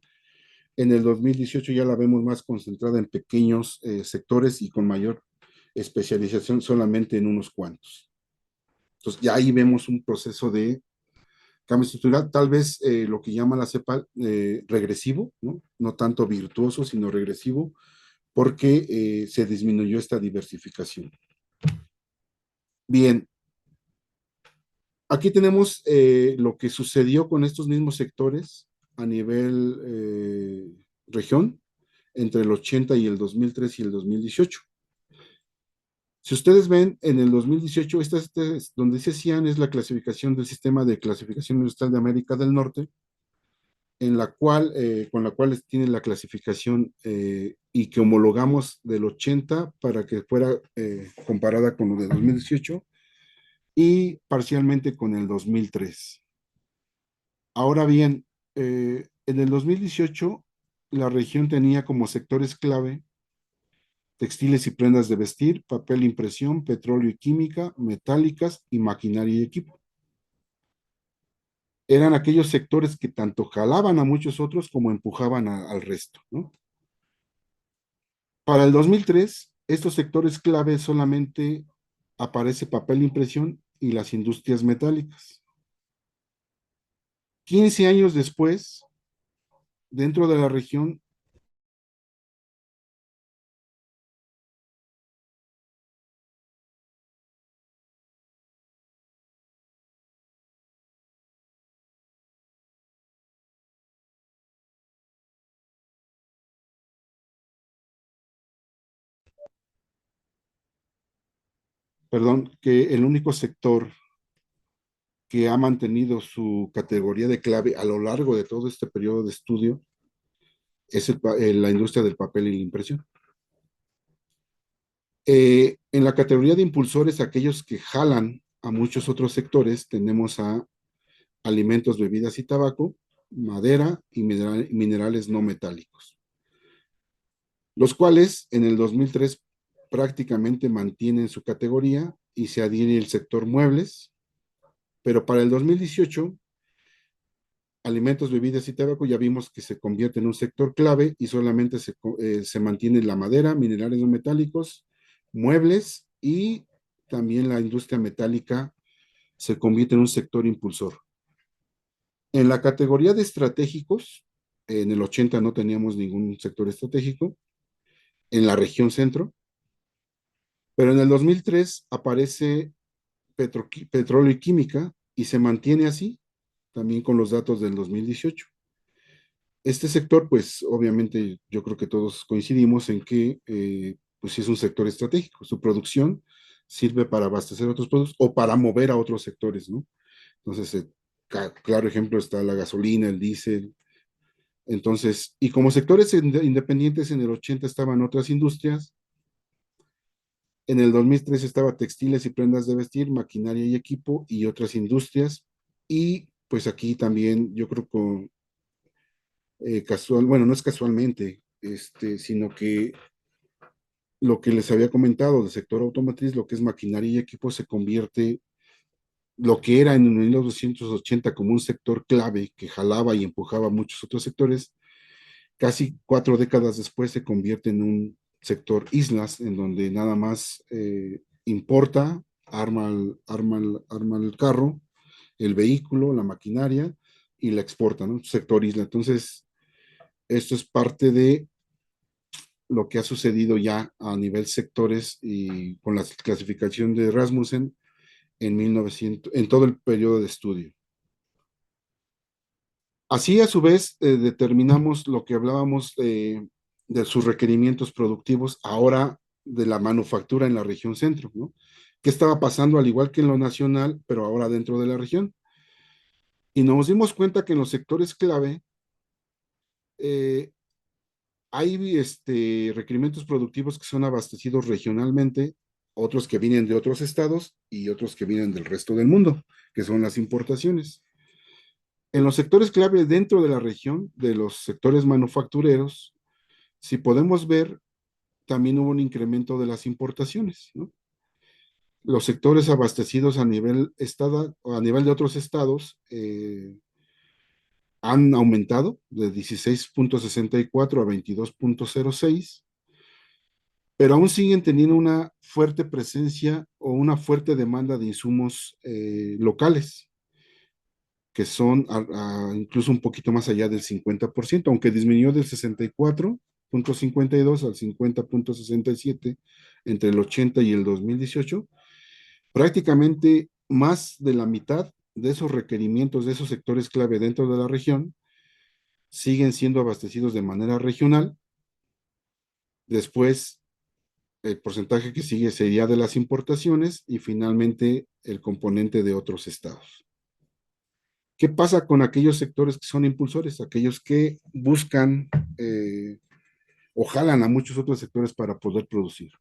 B: En el 2018 ya la vemos más concentrada en pequeños sectores y con mayor especialización solamente en unos cuantos. Entonces ya ahí vemos un proceso de cambio estructural, tal vez lo que llama la CEPAL regresivo, ¿no? No tanto virtuoso, sino regresivo, porque se disminuyó esta diversificación. Bien, aquí tenemos lo que sucedió con estos mismos sectores a nivel región entre el 80 y el 2003 y el 2018. Si ustedes ven, en el 2018, donde dice CIAN es la clasificación del Sistema de Clasificación Industrial de América del Norte, en la cual, con la cual tiene la clasificación y que homologamos del 80 para que fuera comparada con lo de 2018 y parcialmente con el 2003. Ahora bien, en el 2018 la región tenía como sectores clave textiles y prendas de vestir, papel e impresión, petróleo y química, metálicas y maquinaria y equipo. Eran aquellos sectores que tanto jalaban a muchos otros como empujaban al resto, ¿no? Para el 2003, estos sectores clave solamente aparece papel e impresión y las industrias metálicas. 15 años después, dentro de la región, perdón, que el único sector que ha mantenido su categoría de clave a lo largo de todo este periodo de estudio es la industria del papel y la impresión. En la categoría de impulsores, aquellos que jalan a muchos otros sectores, tenemos a alimentos, bebidas y tabaco, madera y minerales no metálicos, los cuales en el 2003 prácticamente mantienen su categoría y se adhiere el sector muebles, pero para el 2018 alimentos, bebidas y tabaco ya vimos que se convierte en un sector clave y solamente se mantiene la madera, minerales no metálicos, muebles y también la industria metálica se convierte en un sector impulsor. En la categoría de estratégicos, en el 80 no teníamos ningún sector estratégico, en la región centro, pero en el 2003 aparece petróleo y química y se mantiene así, también con los datos del 2018. Este sector, pues obviamente yo creo que todos coincidimos en que pues sí es un sector estratégico. Su producción sirve para abastecer otros productos o para mover a otros sectores, ¿no? Entonces, claro ejemplo está la gasolina, el diésel. Entonces, y como sectores independientes en el 80 estaban otras industrias, en el 2003 estaba textiles y prendas de vestir, maquinaria y equipo y otras industrias. Y pues aquí también yo creo que casual, bueno, no es casualmente, sino que lo que les había comentado del sector automotriz, lo que es maquinaria y equipo, se convierte, lo que era en 1980 como un sector clave que jalaba y empujaba a muchos otros sectores, casi 4 décadas después se convierte en un sector islas, en donde nada más importa, arma el carro, el vehículo, la maquinaria y la exporta, ¿no? Sector isla. Entonces, esto es parte de lo que ha sucedido ya a nivel sectores y con la clasificación de Rasmussen en 1900, en todo el periodo de estudio. Así, a su vez, determinamos lo que hablábamos de sus requerimientos productivos ahora de la manufactura en la región centro, ¿no? qué estaba pasando al igual que en lo nacional, pero ahora dentro de la región. Y nos dimos cuenta que en los sectores clave eh, hay requerimientos productivos que son abastecidos regionalmente, otros que vienen de otros estados y otros que vienen del resto del mundo, que son las importaciones. En los sectores clave dentro de la región, de los sectores manufactureros, si podemos ver, también hubo un incremento de las importaciones, ¿no? Los sectores abastecidos a nivel estado, o a nivel de otros estados han aumentado de 16.64 a 22.06, pero aún siguen teniendo una fuerte presencia o una fuerte demanda de insumos locales, que son incluso un poquito más allá del 50%, aunque disminuyó del 64.52 al 50.67 entre el 80 y el 2018. Prácticamente más de la mitad de esos requerimientos de esos sectores clave dentro de la región siguen siendo abastecidos de manera regional. Después, el porcentaje que sigue sería de las importaciones y finalmente el componente de otros estados. ¿Qué pasa con aquellos sectores que son impulsores, aquellos que buscan o jalan a muchos otros sectores para poder producir?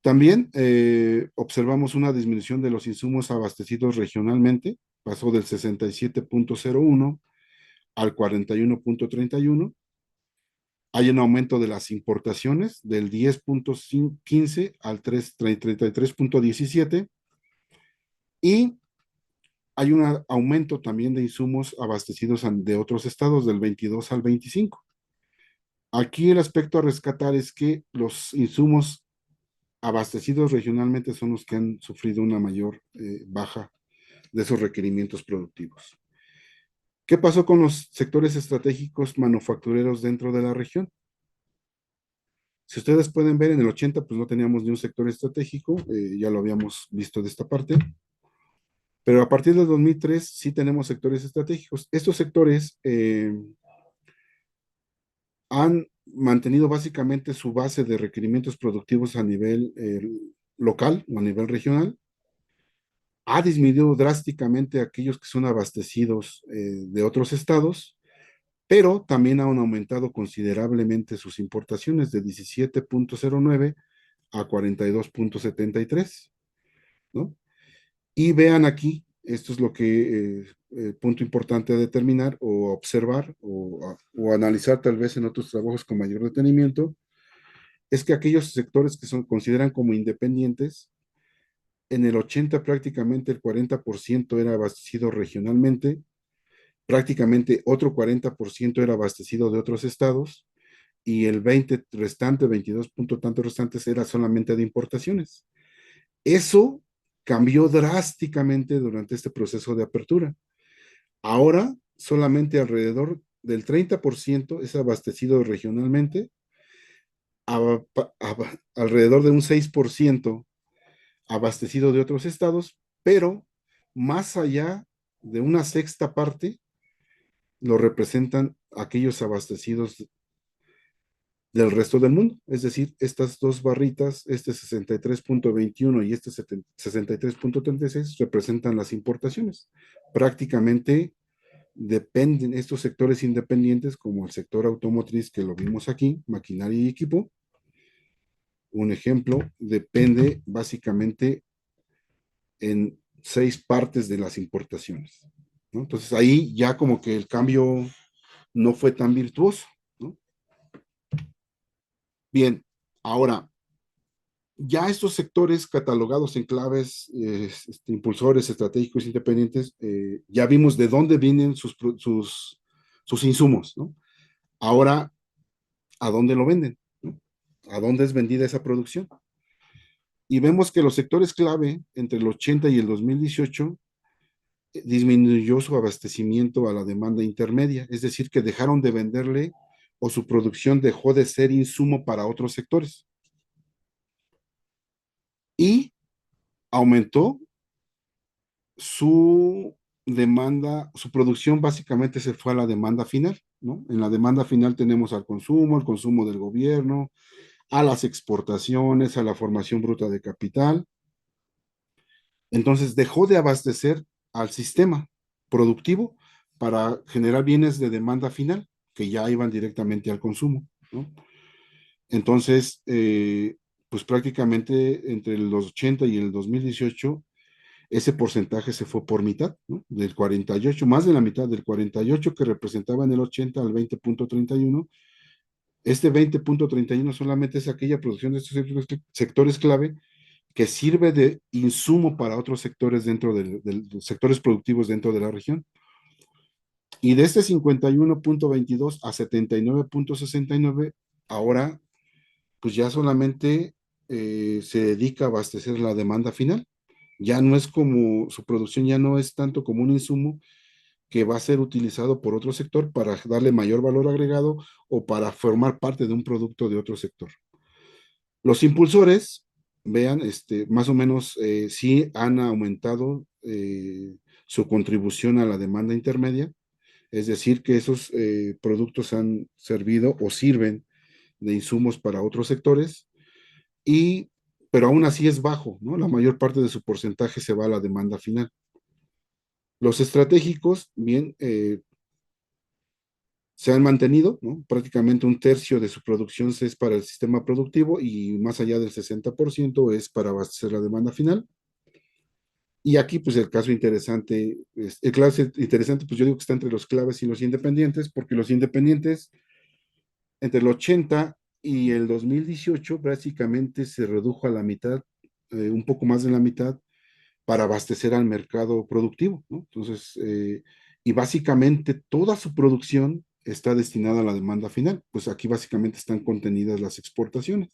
B: También observamos una disminución de los insumos abastecidos regionalmente, pasó del 67.01 al 41.31. Hay un aumento de las importaciones del 10.15 al 33.17 y hay un aumento también de insumos abastecidos de otros estados del 22 al 25. Aquí el aspecto a rescatar es que los insumos abastecidos regionalmente son los que han sufrido una mayor baja de esos requerimientos productivos. ¿Qué pasó con los sectores estratégicos manufactureros dentro de la región? Si ustedes pueden ver, en el 80 pues no teníamos ni un sector estratégico, ya lo habíamos visto de esta parte, pero a partir del 2003 sí tenemos sectores estratégicos. Estos sectores han mantenido básicamente su base de requerimientos productivos a nivel local o a nivel regional. Ha disminuido drásticamente aquellos que son abastecidos de otros estados, pero también han aumentado considerablemente sus importaciones de 17.09 a 42.73, ¿no? Y vean aquí, esto es lo que, punto importante a determinar o observar o analizar tal vez en otros trabajos con mayor detenimiento, es que aquellos sectores que son, consideran como independientes, en el 80 prácticamente el 40% era abastecido regionalmente, prácticamente otro 40% era abastecido de otros estados y el 20 restante, 22 punto tantos restantes era solamente de importaciones. Eso cambió drásticamente durante este proceso de apertura. Ahora solamente alrededor del 30% es abastecido regionalmente, alrededor de un 6% abastecido de otros estados, pero más allá de una sexta parte lo representan aquellos abastecidos del resto del mundo. Es decir, estas dos barritas, este 63.21 y este 63.36, representan las importaciones. Prácticamente dependen estos sectores independientes, como el sector automotriz que lo vimos aquí, maquinaria y equipo. Un ejemplo, depende básicamente en 6 partes de las importaciones, ¿no? Entonces ahí ya como que el cambio no fue tan virtuoso, ¿no? Bien, ahora, ya estos sectores catalogados en claves, impulsores estratégicos independientes, ya vimos de dónde vienen sus insumos, ¿no? Ahora, ¿a dónde lo venden? ¿No? ¿A dónde es vendida esa producción? Y vemos que los sectores clave entre el 80 y el 2018 disminuyó su abastecimiento a la demanda intermedia, es decir, que dejaron de venderle o su producción dejó de ser insumo para otros sectores. Y aumentó su demanda, su producción básicamente se fue a la demanda final, ¿no? En la demanda final tenemos al consumo, el consumo del gobierno, a las exportaciones, a la formación bruta de capital, Entonces dejó de abastecer al sistema productivo para generar bienes de demanda final que ya iban directamente al consumo, ¿no? Entonces, pues prácticamente entre los 80 y el 2018 ese porcentaje se fue por mitad, ¿no? Del 48, más de la mitad, del 48 que representaba en el 80 al 20.31. Este 20.31 solamente es aquella producción de estos sectores clave que sirve de insumo para otros sectores dentro de sectores productivos dentro de la región. Y de este 51.22 a 79.69, ahora pues ya solamente se dedica a abastecer la demanda final. Ya no es como, su producción ya no es tanto como un insumo que va a ser utilizado por otro sector para darle mayor valor agregado o para formar parte de un producto de otro sector. Los impulsores, vean, más o menos sí han aumentado su contribución a la demanda intermedia, es decir, que esos productos han servido o sirven de insumos para otros sectores, y, pero aún así es bajo, ¿no? La mayor parte de su porcentaje se va a la demanda final. Los estratégicos, bien, se han mantenido, ¿no? Prácticamente un tercio de su producción es para el sistema productivo y más allá del 60% es para abastecer la demanda final. Y aquí, pues el caso interesante, el caso interesante, pues yo digo que está entre los claves y los independientes, porque los independientes, entre el 80 y el 2018, prácticamente se redujo a la mitad, un poco más de la mitad, para abastecer al mercado productivo, ¿no? Entonces, y básicamente toda su producción está destinada a la demanda final, pues aquí básicamente están contenidas las exportaciones.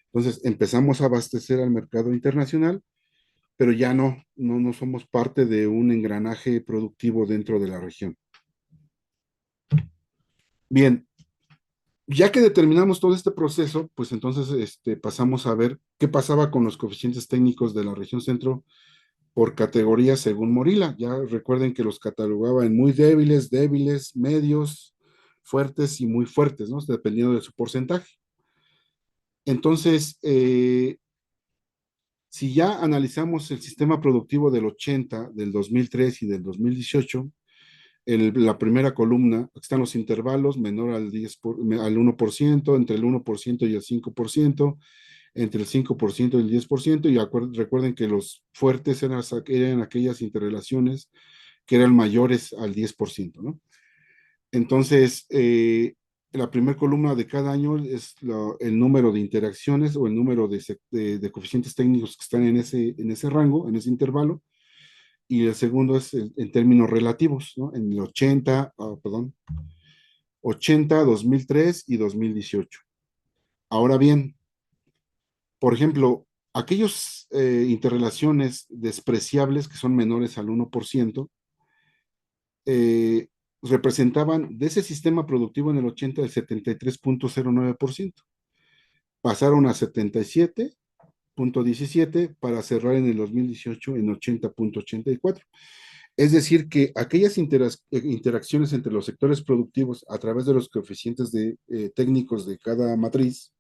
B: Entonces, empezamos a abastecer al mercado internacional, pero ya no somos parte de un engranaje productivo dentro de la región. Bien, ya que determinamos todo este proceso, pues entonces pasamos a ver qué pasaba con los coeficientes técnicos de la región centro por categoría según Morila. Ya recuerden que los catalogaba en muy débiles, débiles, medios, fuertes y muy fuertes, ¿no? Dependiendo de su porcentaje. Entonces, si ya analizamos el sistema productivo del 80, del 2003 y del 2018, la primera columna están los intervalos menor al 10 al 1%, entre el 1% y el 5%, entre el 5% y el 10%, y recuerden que los fuertes eran aquellas interrelaciones que eran mayores al 10%, ¿no? Entonces, la primera columna de cada año es el número de interacciones o el número de coeficientes técnicos que están en ese rango, en ese intervalo, y el segundo es en términos relativos, ¿no? En el 80, 2003 y 2018. Ahora bien, por ejemplo, aquellos interrelaciones despreciables que son menores al 1%, representaban de ese sistema productivo en el 80 el 73.09%. Pasaron a 77.17 para cerrar en el 2018 en 80.84. Es decir, que aquellas interacciones entre los sectores productivos a través de los coeficientes técnicos de cada matriz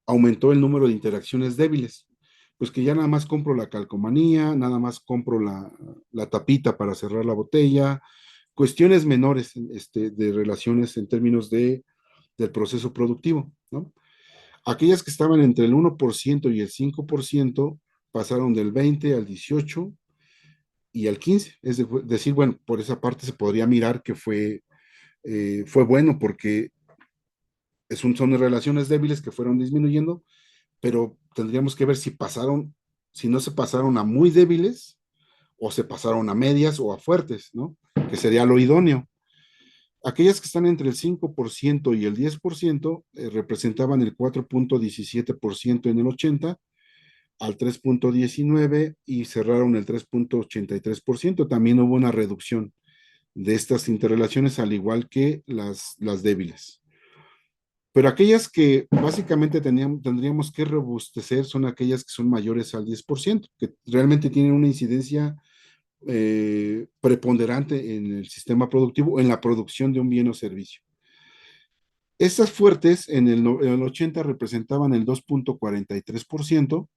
B: aumentó el número de interacciones débiles. Pues que ya nada más compro la calcomanía, nada más compro la tapita para cerrar la botella, cuestiones menores de relaciones en términos del proceso productivo, ¿no? Aquellas que estaban entre el 1% y el 5% pasaron del 20 al 18 y al 15. Es decir, bueno, por esa parte se podría mirar que fue bueno porque son relaciones débiles que fueron disminuyendo, pero tendríamos que ver si no se pasaron a muy débiles o se pasaron a medias o a fuertes, ¿no? Que sería lo idóneo. Aquellas que están entre el 5% y el 10% representaban el 4.17% en el 80 al 3.19 y cerraron el 3.83%. También hubo una reducción de estas interrelaciones, al igual que las débiles. Pero aquellas que básicamente tendríamos que robustecer son aquellas que son mayores al 10%, que realmente tienen una incidencia preponderante en el sistema productivo, en la producción de un bien o servicio. Estas fuertes en el 80 representaban el 2.43%,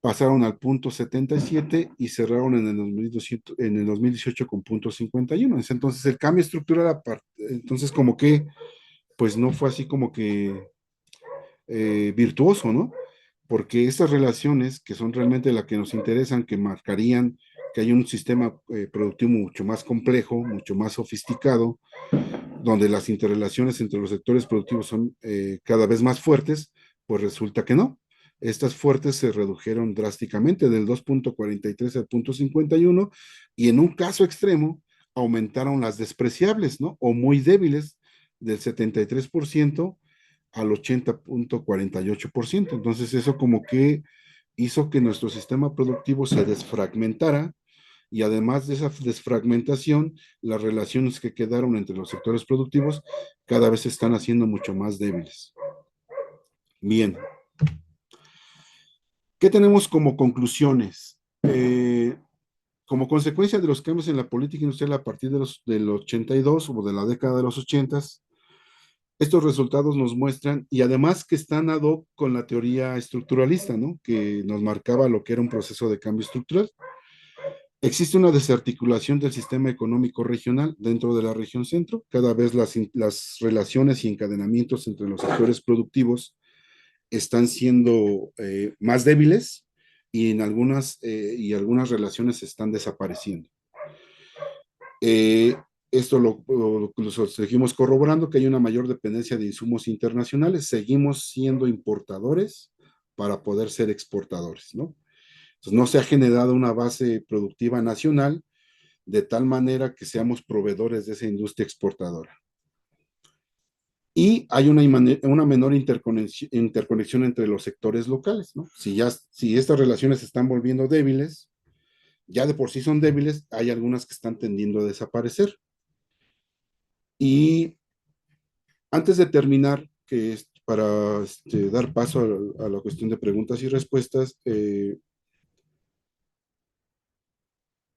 B: pasaron al punto 77 y cerraron en el 2200 en el 2018 con punto 51. Entonces el cambio estructural, entonces como que, pues no fue así como que virtuoso, ¿no? Porque estas relaciones, que son realmente las que nos interesan, que marcarían que hay un sistema productivo mucho más complejo, mucho más sofisticado, donde las interrelaciones entre los sectores productivos son cada vez más fuertes, pues resulta que no. Estas fuertes se redujeron drásticamente del 2.43 al 0.51 y en un caso extremo aumentaron las despreciables, ¿no? O muy débiles del 73% al 80.48%. Entonces eso como que hizo que nuestro sistema productivo se desfragmentara y además de esa desfragmentación, las relaciones que quedaron entre los sectores productivos cada vez se están haciendo mucho más débiles. Bien, ¿qué tenemos como conclusiones? Como consecuencia de los cambios en la política industrial a partir del 82 o de la década de los 80, estos resultados nos muestran, y además que están ad hoc con la teoría estructuralista, ¿no? Que nos marcaba lo que era un proceso de cambio estructural. Existe una desarticulación del sistema económico regional dentro de la región centro. Cada vez las relaciones y encadenamientos entre los sectores productivos están siendo más débiles y algunas relaciones están desapareciendo. Eh, Esto lo seguimos corroborando, que hay una mayor dependencia de insumos internacionales. Seguimos siendo importadores para poder ser exportadores, ¿no? Entonces, no se ha generado una base productiva nacional de tal manera que seamos proveedores de esa industria exportadora. Y hay una menor interconexión entre los sectores locales, ¿no? Si estas relaciones se están volviendo débiles, ya de por sí son débiles, hay algunas que están tendiendo a desaparecer. Y antes de terminar, que es para dar paso a la cuestión de preguntas y respuestas,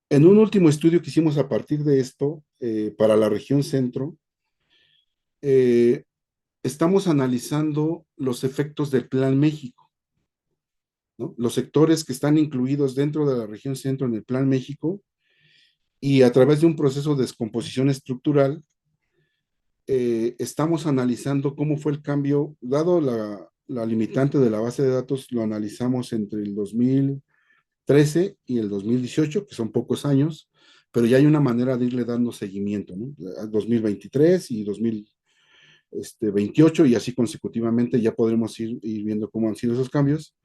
B: en un último estudio que hicimos a partir de esto, para la región centro, eh, estamos analizando los efectos del Plan México, ¿no? Los sectores que están incluidos dentro de la región centro en el Plan México, y a través de un proceso de descomposición estructural, estamos analizando cómo fue el cambio, dado la limitante de la base de datos, lo analizamos entre el 2013 y el 2018, que son pocos años, pero ya hay una manera de irle dando seguimiento, ¿no? 2023 y 2028 y así consecutivamente ya podremos ir viendo cómo han sido esos cambios.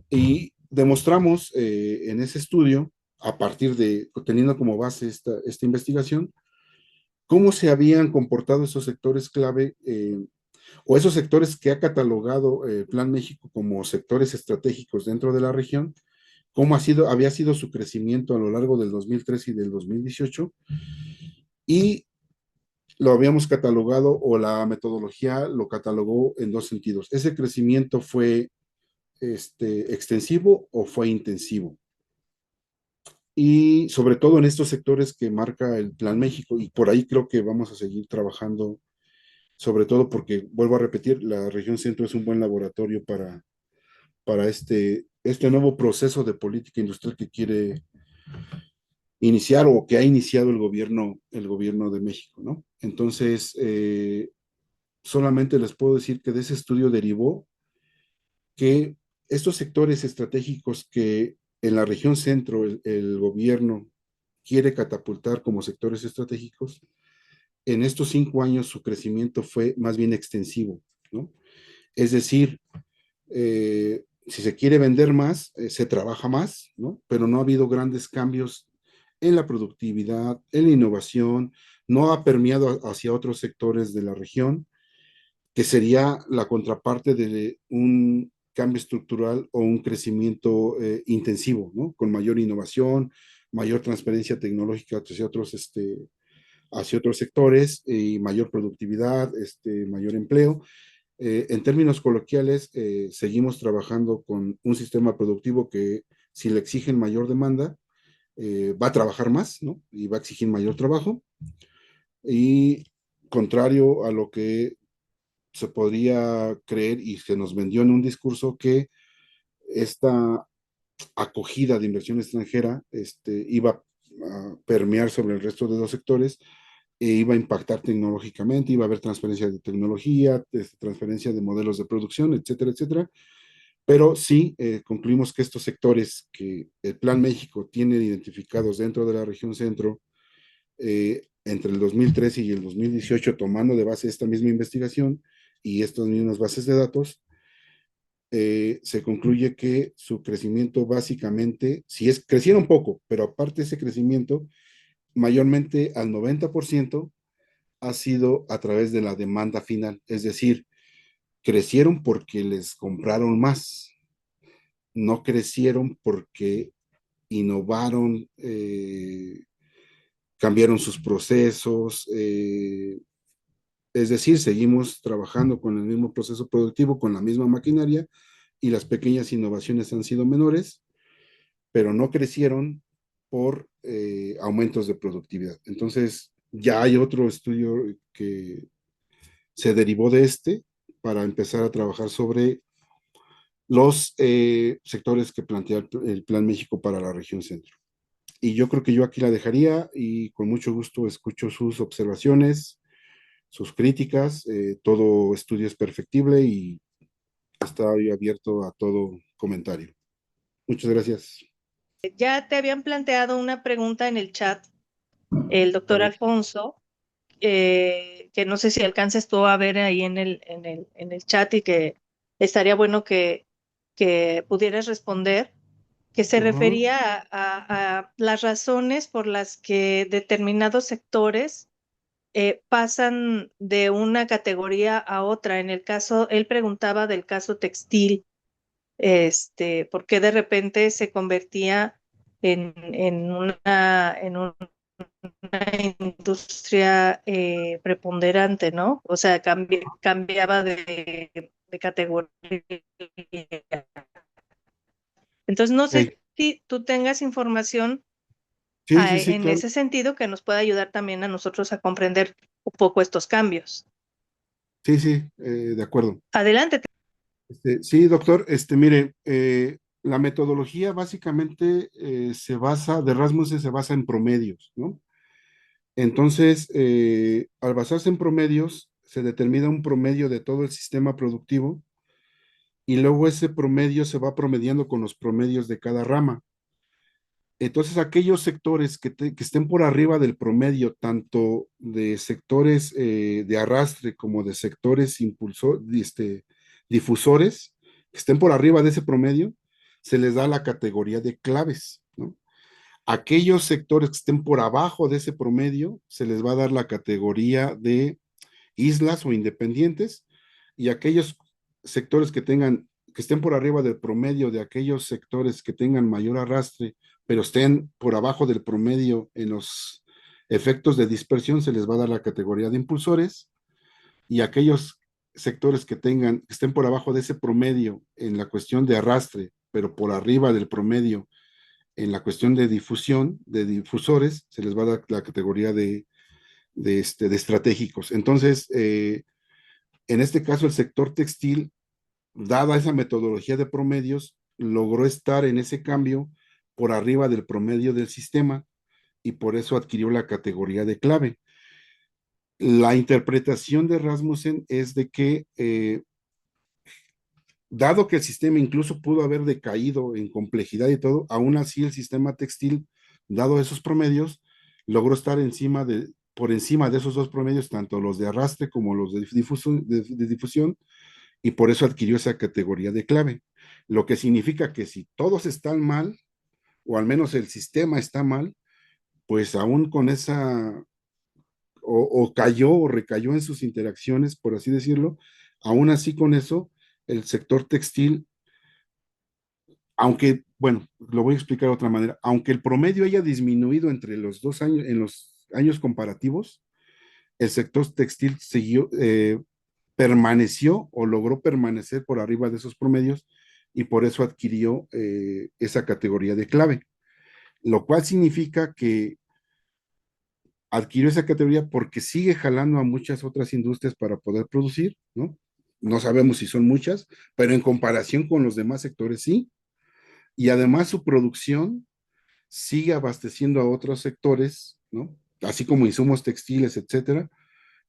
B: Y demostramos en ese estudio, a partir de, teniendo como base esta investigación, cómo se habían comportado esos sectores clave o esos sectores que ha catalogado Plan México como sectores estratégicos dentro de la región, cómo había sido su crecimiento a lo largo del 2013 y del 2018, y lo habíamos catalogado, o la metodología lo catalogó en dos sentidos. Ese crecimiento fue extensivo o fue intensivo. Y sobre todo en estos sectores que marca el Plan México, y por ahí creo que vamos a seguir trabajando, sobre todo porque, vuelvo a repetir, la región centro es un buen laboratorio para este nuevo proceso de política industrial que quiere iniciar o que ha iniciado el gobierno de México, ¿no? Entonces, solamente les puedo decir que de ese estudio derivó que estos sectores estratégicos que en la región centro el gobierno quiere catapultar como sectores estratégicos, en estos 5 años su crecimiento fue más bien extensivo, ¿no? Es decir, si se quiere vender más, se trabaja más, ¿no? Pero no ha habido grandes cambios en la productividad, en la innovación, no ha permeado hacia otros sectores de la región, que sería la contraparte de un cambio estructural o un crecimiento intensivo, ¿no? Con mayor innovación, mayor transferencia tecnológica hacia otros sectores y mayor productividad, mayor empleo. En términos coloquiales, seguimos trabajando con un sistema productivo que, si le exigen mayor demanda, va a trabajar más, ¿no? Y va a exigir mayor trabajo. Y contrario a lo que se podría creer y se nos vendió en un discurso, que esta acogida de inversión extranjera iba a permear sobre el resto de los sectores e iba a impactar tecnológicamente, iba a haber transferencia de tecnología, transferencia de modelos de producción, etcétera, etcétera. Pero sí concluimos que estos sectores que el Plan México tiene identificados dentro de la región centro, entre el 2013 y el 2018, tomando de base esta misma investigación y estas mismas bases de datos, se concluye que su crecimiento básicamente, si es, crecieron poco, pero aparte de ese crecimiento, mayormente al 90% ha sido a través de la demanda final, es decir, crecieron porque les compraron más, no crecieron porque innovaron, cambiaron sus procesos, es decir, seguimos trabajando con el mismo proceso productivo, con la misma maquinaria, y las pequeñas innovaciones han sido menores, pero no crecieron por aumentos de productividad. Entonces, ya hay otro estudio que se derivó de para empezar a trabajar sobre los sectores que plantea el Plan México para la región centro. Y yo creo que yo aquí la dejaría y con mucho gusto escucho sus observaciones, sus críticas. Todo estudio es perfectible y está abierto a todo comentario. Muchas gracias.
A: Ya te habían planteado una pregunta en el chat, el
B: A
A: doctor
B: ver.
A: Alfonso, que no sé si alcances tú a ver ahí en el chat y que estaría bueno que pudieras responder, que se
B: Ajá.
A: refería a las razones por las que determinados sectores pasan de una categoría a otra. En el caso, él preguntaba del caso textil, por qué de repente se convertía en una industria preponderante, ¿no? O sea, cambiaba de categoría. Entonces, no sé
B: Ok.
A: si tú tengas información
B: Sí, sí, sí,
A: en
B: claro.
A: ese sentido que nos pueda ayudar también a nosotros a comprender un poco estos cambios.
B: Sí, sí, de acuerdo.
A: Adelante.
B: Sí, doctor, mire, la metodología básicamente de Rasmussen se basa en promedios, ¿no? Entonces, al basarse en promedios, se determina un promedio de todo el sistema productivo y luego ese promedio se va promediando con los promedios de cada rama. Entonces, aquellos sectores que estén por arriba del promedio, tanto de sectores de arrastre como de sectores difusores, que estén por arriba de ese promedio, se les da la categoría de claves, ¿no? Aquellos sectores que estén por abajo de ese promedio, se les va a dar la categoría de islas o independientes, y aquellos sectores que estén por arriba del promedio de aquellos sectores que tengan mayor arrastre, pero estén por abajo del promedio en los efectos de dispersión, se les va a dar la categoría de impulsores, y aquellos sectores que estén por abajo de ese promedio en la cuestión de arrastre, pero por arriba del promedio en la cuestión de difusión, de difusores, se les va a dar la categoría de estratégicos. Entonces, en este caso, el sector textil, dada esa metodología de promedios, logró estar en ese cambio por arriba del promedio del sistema y por eso adquirió la categoría de clave. La interpretación de Rasmussen es de que, dado que el sistema incluso pudo haber decaído en complejidad y todo, aún así el sistema textil, dado esos promedios, logró estar por encima de esos dos promedios, tanto los de arrastre como los de difusión, y por eso adquirió esa categoría de clave. Lo que significa que si todos están mal, o al menos el sistema está mal, pues aún con o cayó o recayó en sus interacciones, por así decirlo, aún así con eso, el sector textil, aunque, bueno, lo voy a explicar de otra manera, aunque el promedio haya disminuido entre los 2 años, en los años comparativos, el sector textil permaneció o logró permanecer por arriba de esos promedios y por eso adquirió esa categoría de clave, lo cual significa que adquirió esa categoría porque sigue jalando a muchas otras industrias para poder producir, ¿no? No sabemos si son muchas, pero en comparación con los demás sectores sí. y además su producción sigue abasteciendo a otros sectores, ¿no? Así como insumos textiles, etcétera,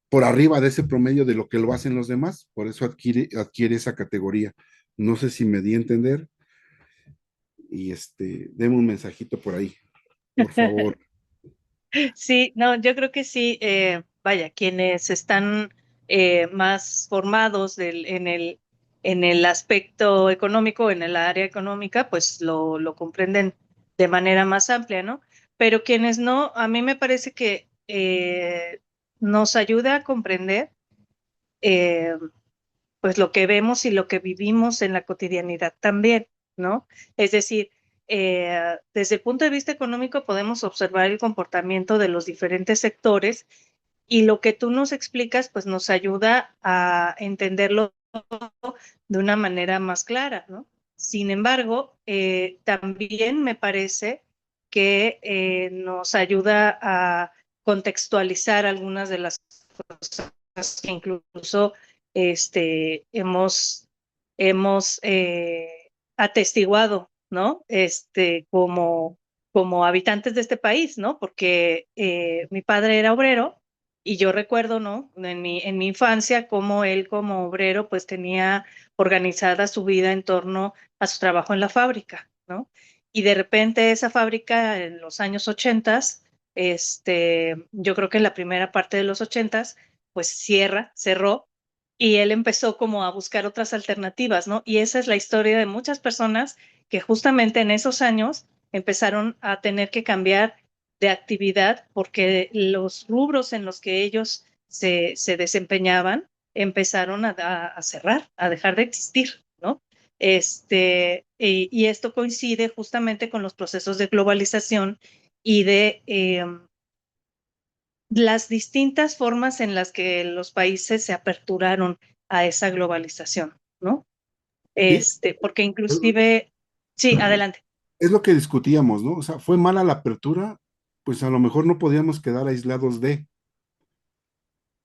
B: por arriba de ese promedio de lo que lo hacen los demás, por eso adquiere esa categoría. No sé si me di a entender, y deme un mensajito por ahí, por favor.
C: Sí, no, yo creo que sí, vaya, quienes están más formados en el aspecto económico, en el área económica, pues lo comprenden de manera más amplia, ¿no? Pero quienes no, a mí me parece que nos ayuda a comprender eh, pues lo que vemos y lo que vivimos en la cotidianidad también, ¿no? Es decir, desde el punto de vista económico podemos observar el comportamiento de los diferentes sectores y lo que tú nos explicas pues nos ayuda a entenderlo de una manera más clara, ¿no? Sin embargo, también me parece que nos ayuda a contextualizar algunas de las cosas que incluso hemos atestiguado, ¿no? Como habitantes de este país, ¿no? Porque mi padre era obrero y yo recuerdo, ¿no? En mi infancia, cómo él como obrero, pues tenía organizada su vida en torno a su trabajo en la fábrica, ¿no? Y de repente esa fábrica en los años 80, yo creo que en la primera parte de los 80, pues cerró, y él empezó como a buscar otras alternativas, ¿no? Y esa es la historia de muchas personas que justamente en esos años empezaron a tener que cambiar de actividad porque los rubros en los que ellos se desempeñaban empezaron a cerrar, a dejar de existir, ¿no? Y esto coincide justamente con los procesos de globalización y de las distintas formas en las que los países se aperturaron a esa globalización, ¿no?
B: Sí,
C: Porque inclusive, sí, adelante.
B: es lo que discutíamos, ¿no? O sea, fue mala la apertura, pues a lo mejor no podíamos quedar aislados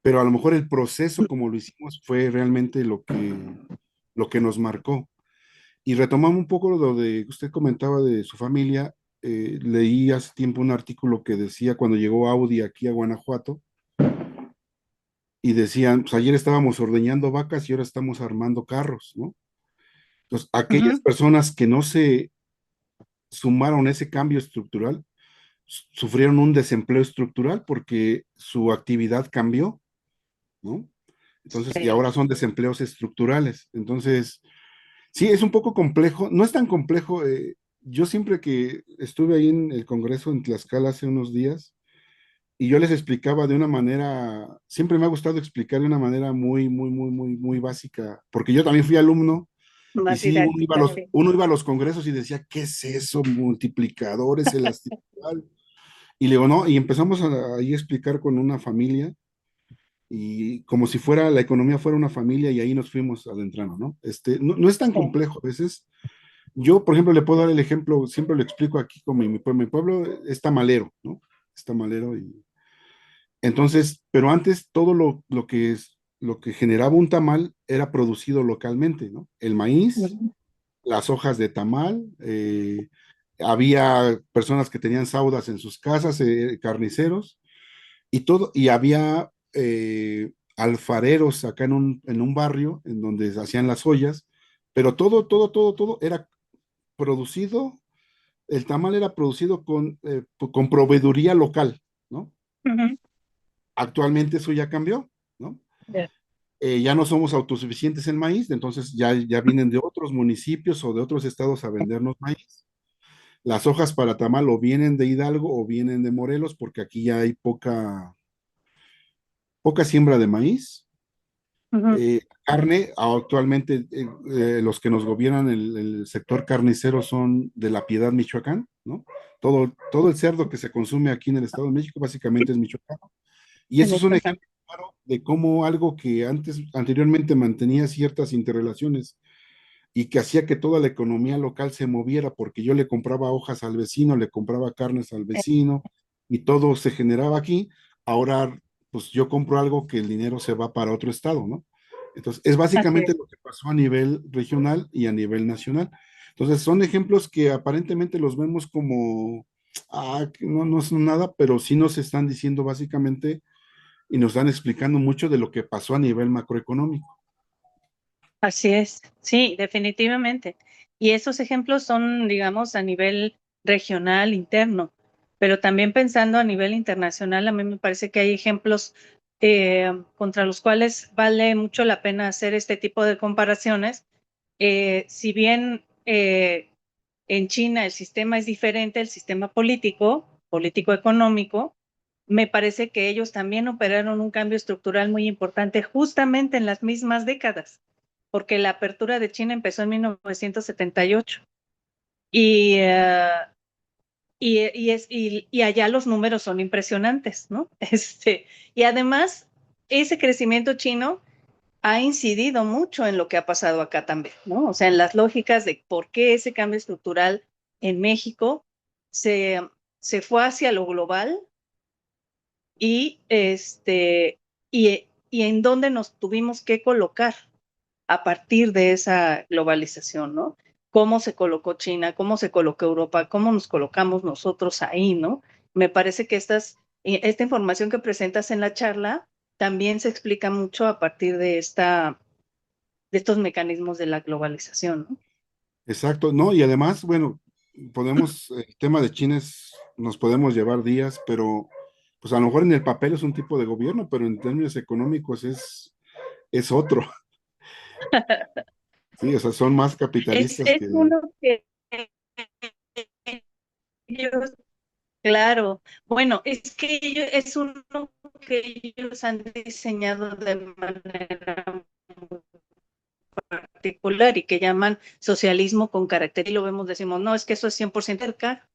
B: pero a lo mejor el proceso como lo hicimos fue realmente lo que nos marcó. Y retomamos un poco lo de que usted comentaba de su familia. Leí hace tiempo un artículo que decía cuando llegó Audi aquí a Guanajuato y decían, pues ayer estábamos ordeñando vacas y ahora estamos armando carros, ¿no? Entonces, aquellas
C: Ujú,
B: personas que no se sumaron a ese cambio estructural, sufrieron un desempleo estructural porque su actividad cambió, ¿no? Entonces, y
C: sí,
B: ahora son desempleos estructurales. Entonces, sí, es un poco complejo, no es tan complejo. Yo siempre que estuve ahí en el Congreso en Tlaxcala hace unos días, y yo les explicaba de una manera, siempre me ha gustado explicar de una manera muy, muy, muy, muy, muy básica, porque yo también fui alumno, y
C: más
B: sí,
C: didáctica, sí.
B: uno iba a los congresos y decía, ¿qué es eso? Multiplicadores, elasticidad. Y le digo, no, y empezamos ahí a explicar con una familia, y como si fuera, la economía fuera una familia, y ahí nos fuimos adentrando, ¿no? No es tan
C: Sí,
B: complejo a veces. Yo, por ejemplo, le puedo dar el ejemplo, siempre lo explico aquí con mi pueblo es tamalero, ¿no? Es tamalero y entonces, pero antes todo lo que generaba un tamal era producido localmente, ¿no? El maíz,
C: ujú,
B: las hojas de tamal, había personas que tenían saudas en sus casas, carniceros, y todo, y había alfareros acá en un barrio en donde se hacían las ollas, pero todo era producido, el tamal era producido con proveeduría local, ¿no?
C: ujú,
B: Actualmente eso ya cambió, ¿no?
C: ya,
B: Ya no somos autosuficientes en maíz, entonces ya vienen de otros municipios o de otros estados a vendernos maíz. Las hojas para tamal o vienen de Hidalgo o vienen de Morelos, porque aquí ya hay poca siembra de maíz.
C: ujú,
B: Carne, actualmente los que nos gobiernan el sector carnicero son de La Piedad, Michoacán, ¿no? Todo el cerdo que se consume aquí en el Estado de México básicamente es Michoacán. Y
C: en
B: eso es un
C: Michoacán.
B: ejemplo claro de cómo algo que anteriormente mantenía ciertas interrelaciones y que hacía que toda la economía local se moviera, porque yo le compraba hojas al vecino, le compraba carnes al vecino y todo se generaba aquí. Ahora, pues yo compro algo que el dinero se va para otro estado, ¿no? Entonces, es
C: Así
B: básicamente
C: es.
B: lo que pasó a nivel regional y a nivel nacional. Entonces, son ejemplos que aparentemente los vemos como, que no, no son nada, pero sí nos están diciendo básicamente y nos están explicando mucho de lo que pasó a nivel macroeconómico.
C: Así es, sí, definitivamente. Y esos ejemplos son, digamos, a nivel regional, interno, pero también pensando a nivel internacional, a mí me parece que hay ejemplos contra los cuales vale mucho la pena hacer este tipo de comparaciones. Si bien en China el sistema es diferente, el sistema político, político-económico, me parece que ellos también operaron un cambio estructural muy importante justamente en las mismas décadas, porque la apertura de China empezó en 1978 y, y allá los números son impresionantes, ¿no? Y además, ese crecimiento chino ha incidido mucho en lo que ha pasado acá también, ¿no? O sea, en las lógicas de por qué ese cambio estructural en México se, se fue hacia lo global y, y en dónde nos tuvimos que colocar a partir de esa globalización, ¿no? Cómo se colocó China, cómo se colocó Europa, cómo nos colocamos nosotros ahí, ¿no? Me parece que esta información que presentas en la charla también se explica mucho a partir de de estos mecanismos de la globalización, ¿no?
B: Exacto, no, y además, bueno, el tema de China nos podemos llevar días, pero pues a lo mejor en el papel es un tipo de gobierno, pero en términos económicos es otro. Sí, o sea, son más capitalistas
C: Es
B: que...
C: uno que ellos, claro, bueno, es que es uno que ellos han diseñado de manera particular y que llaman socialismo con carácter y lo vemos, decimos, no, es que eso es 100% cerca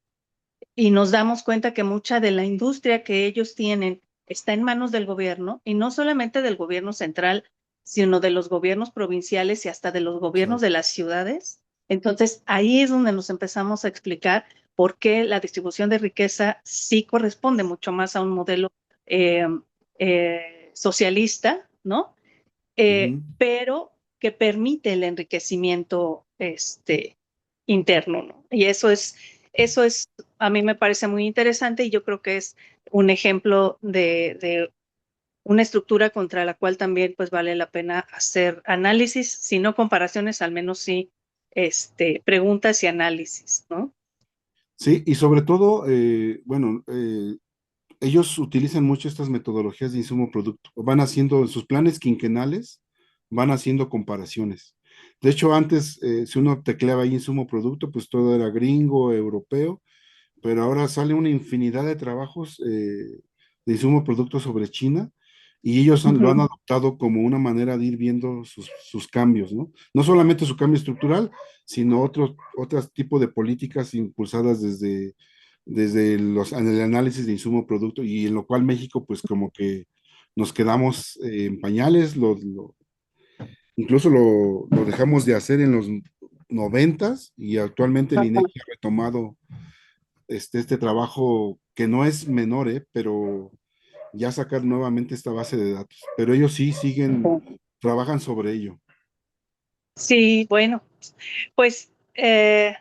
C: y nos damos cuenta que mucha de la industria que ellos tienen está en manos del gobierno y no solamente del gobierno central, sino de los gobiernos provinciales y hasta de los gobiernos de
B: Exacto.
C: las ciudades. Entonces, ahí es donde nos empezamos a explicar por qué la distribución de riqueza sí corresponde mucho más a un modelo eh, socialista, ¿no?
B: Ujú.
C: Pero que permite el enriquecimiento interno, ¿no? Y eso es, a mí me parece muy interesante y yo creo que es un ejemplo de una estructura contra la cual también pues vale la pena hacer análisis, si no comparaciones, al menos sí preguntas y análisis, ¿no?
B: Sí, y sobre todo, bueno, ellos utilizan mucho estas metodologías de insumo producto. Van haciendo en sus planes quinquenales, van haciendo comparaciones. De hecho, antes, si uno tecleaba ahí insumo producto, pues todo era gringo, europeo, pero ahora sale una infinidad de trabajos de insumo producto sobre China y ellos
C: Uh
B: lo han
C: -huh.
B: adoptado como una manera de ir viendo sus cambios, ¿no? No solamente su cambio estructural, sino otros tipos de políticas impulsadas desde en el análisis de insumo producto y en lo cual México pues como que nos quedamos en pañales, incluso lo dejamos de hacer en los noventas y actualmente el INEGI ha retomado este trabajo que no es menor, pero ya sacar nuevamente esta base de datos. Pero ellos sí siguen, trabajan sobre ello.
C: Sí, bueno, pues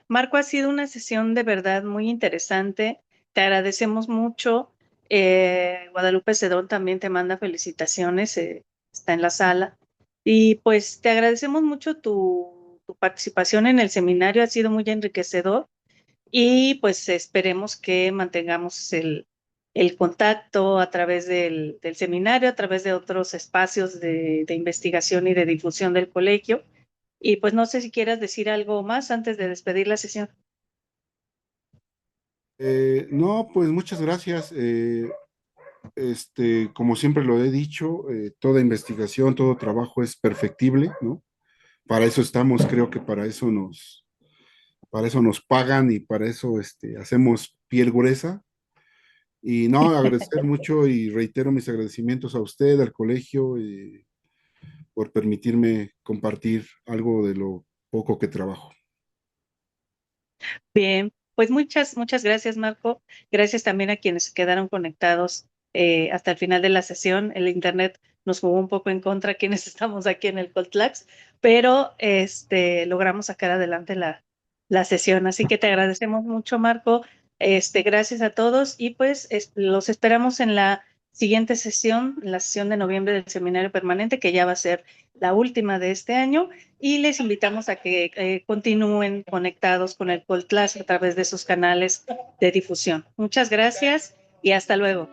C: Marco, ha sido una sesión de verdad muy interesante. Te agradecemos mucho. Guadalupe Cedrón también te manda felicitaciones, está en la sala. Y pues te agradecemos mucho tu participación en el seminario, ha sido muy enriquecedor y pues esperemos que mantengamos el contacto a través del seminario, a través de otros espacios de investigación y de difusión del colegio. Y pues no sé si quieras decir algo más antes de despedir la sesión.
B: No, pues muchas gracias. Como siempre lo he dicho, toda investigación, todo trabajo es perfectible, ¿no? Para eso estamos, creo que para eso nos pagan y para eso hacemos piel gruesa. Y no, agradecer mucho y reitero mis agradecimientos a usted, al colegio, por permitirme compartir algo de lo poco que trabajo.
C: Bien, pues muchas gracias, Marco. Gracias también a quienes se quedaron conectados hasta el final de la sesión. El internet nos jugó un poco en contra quienes estamos aquí en el Coltlax, pero logramos sacar adelante la la sesión. Así que te agradecemos mucho, Marco. Gracias a todos y pues los esperamos en la siguiente sesión, la sesión de noviembre del seminario permanente, que ya va a ser la última de este año, y les invitamos a que continúen conectados con el COLTLAS a través de sus canales de difusión. Muchas gracias y hasta luego.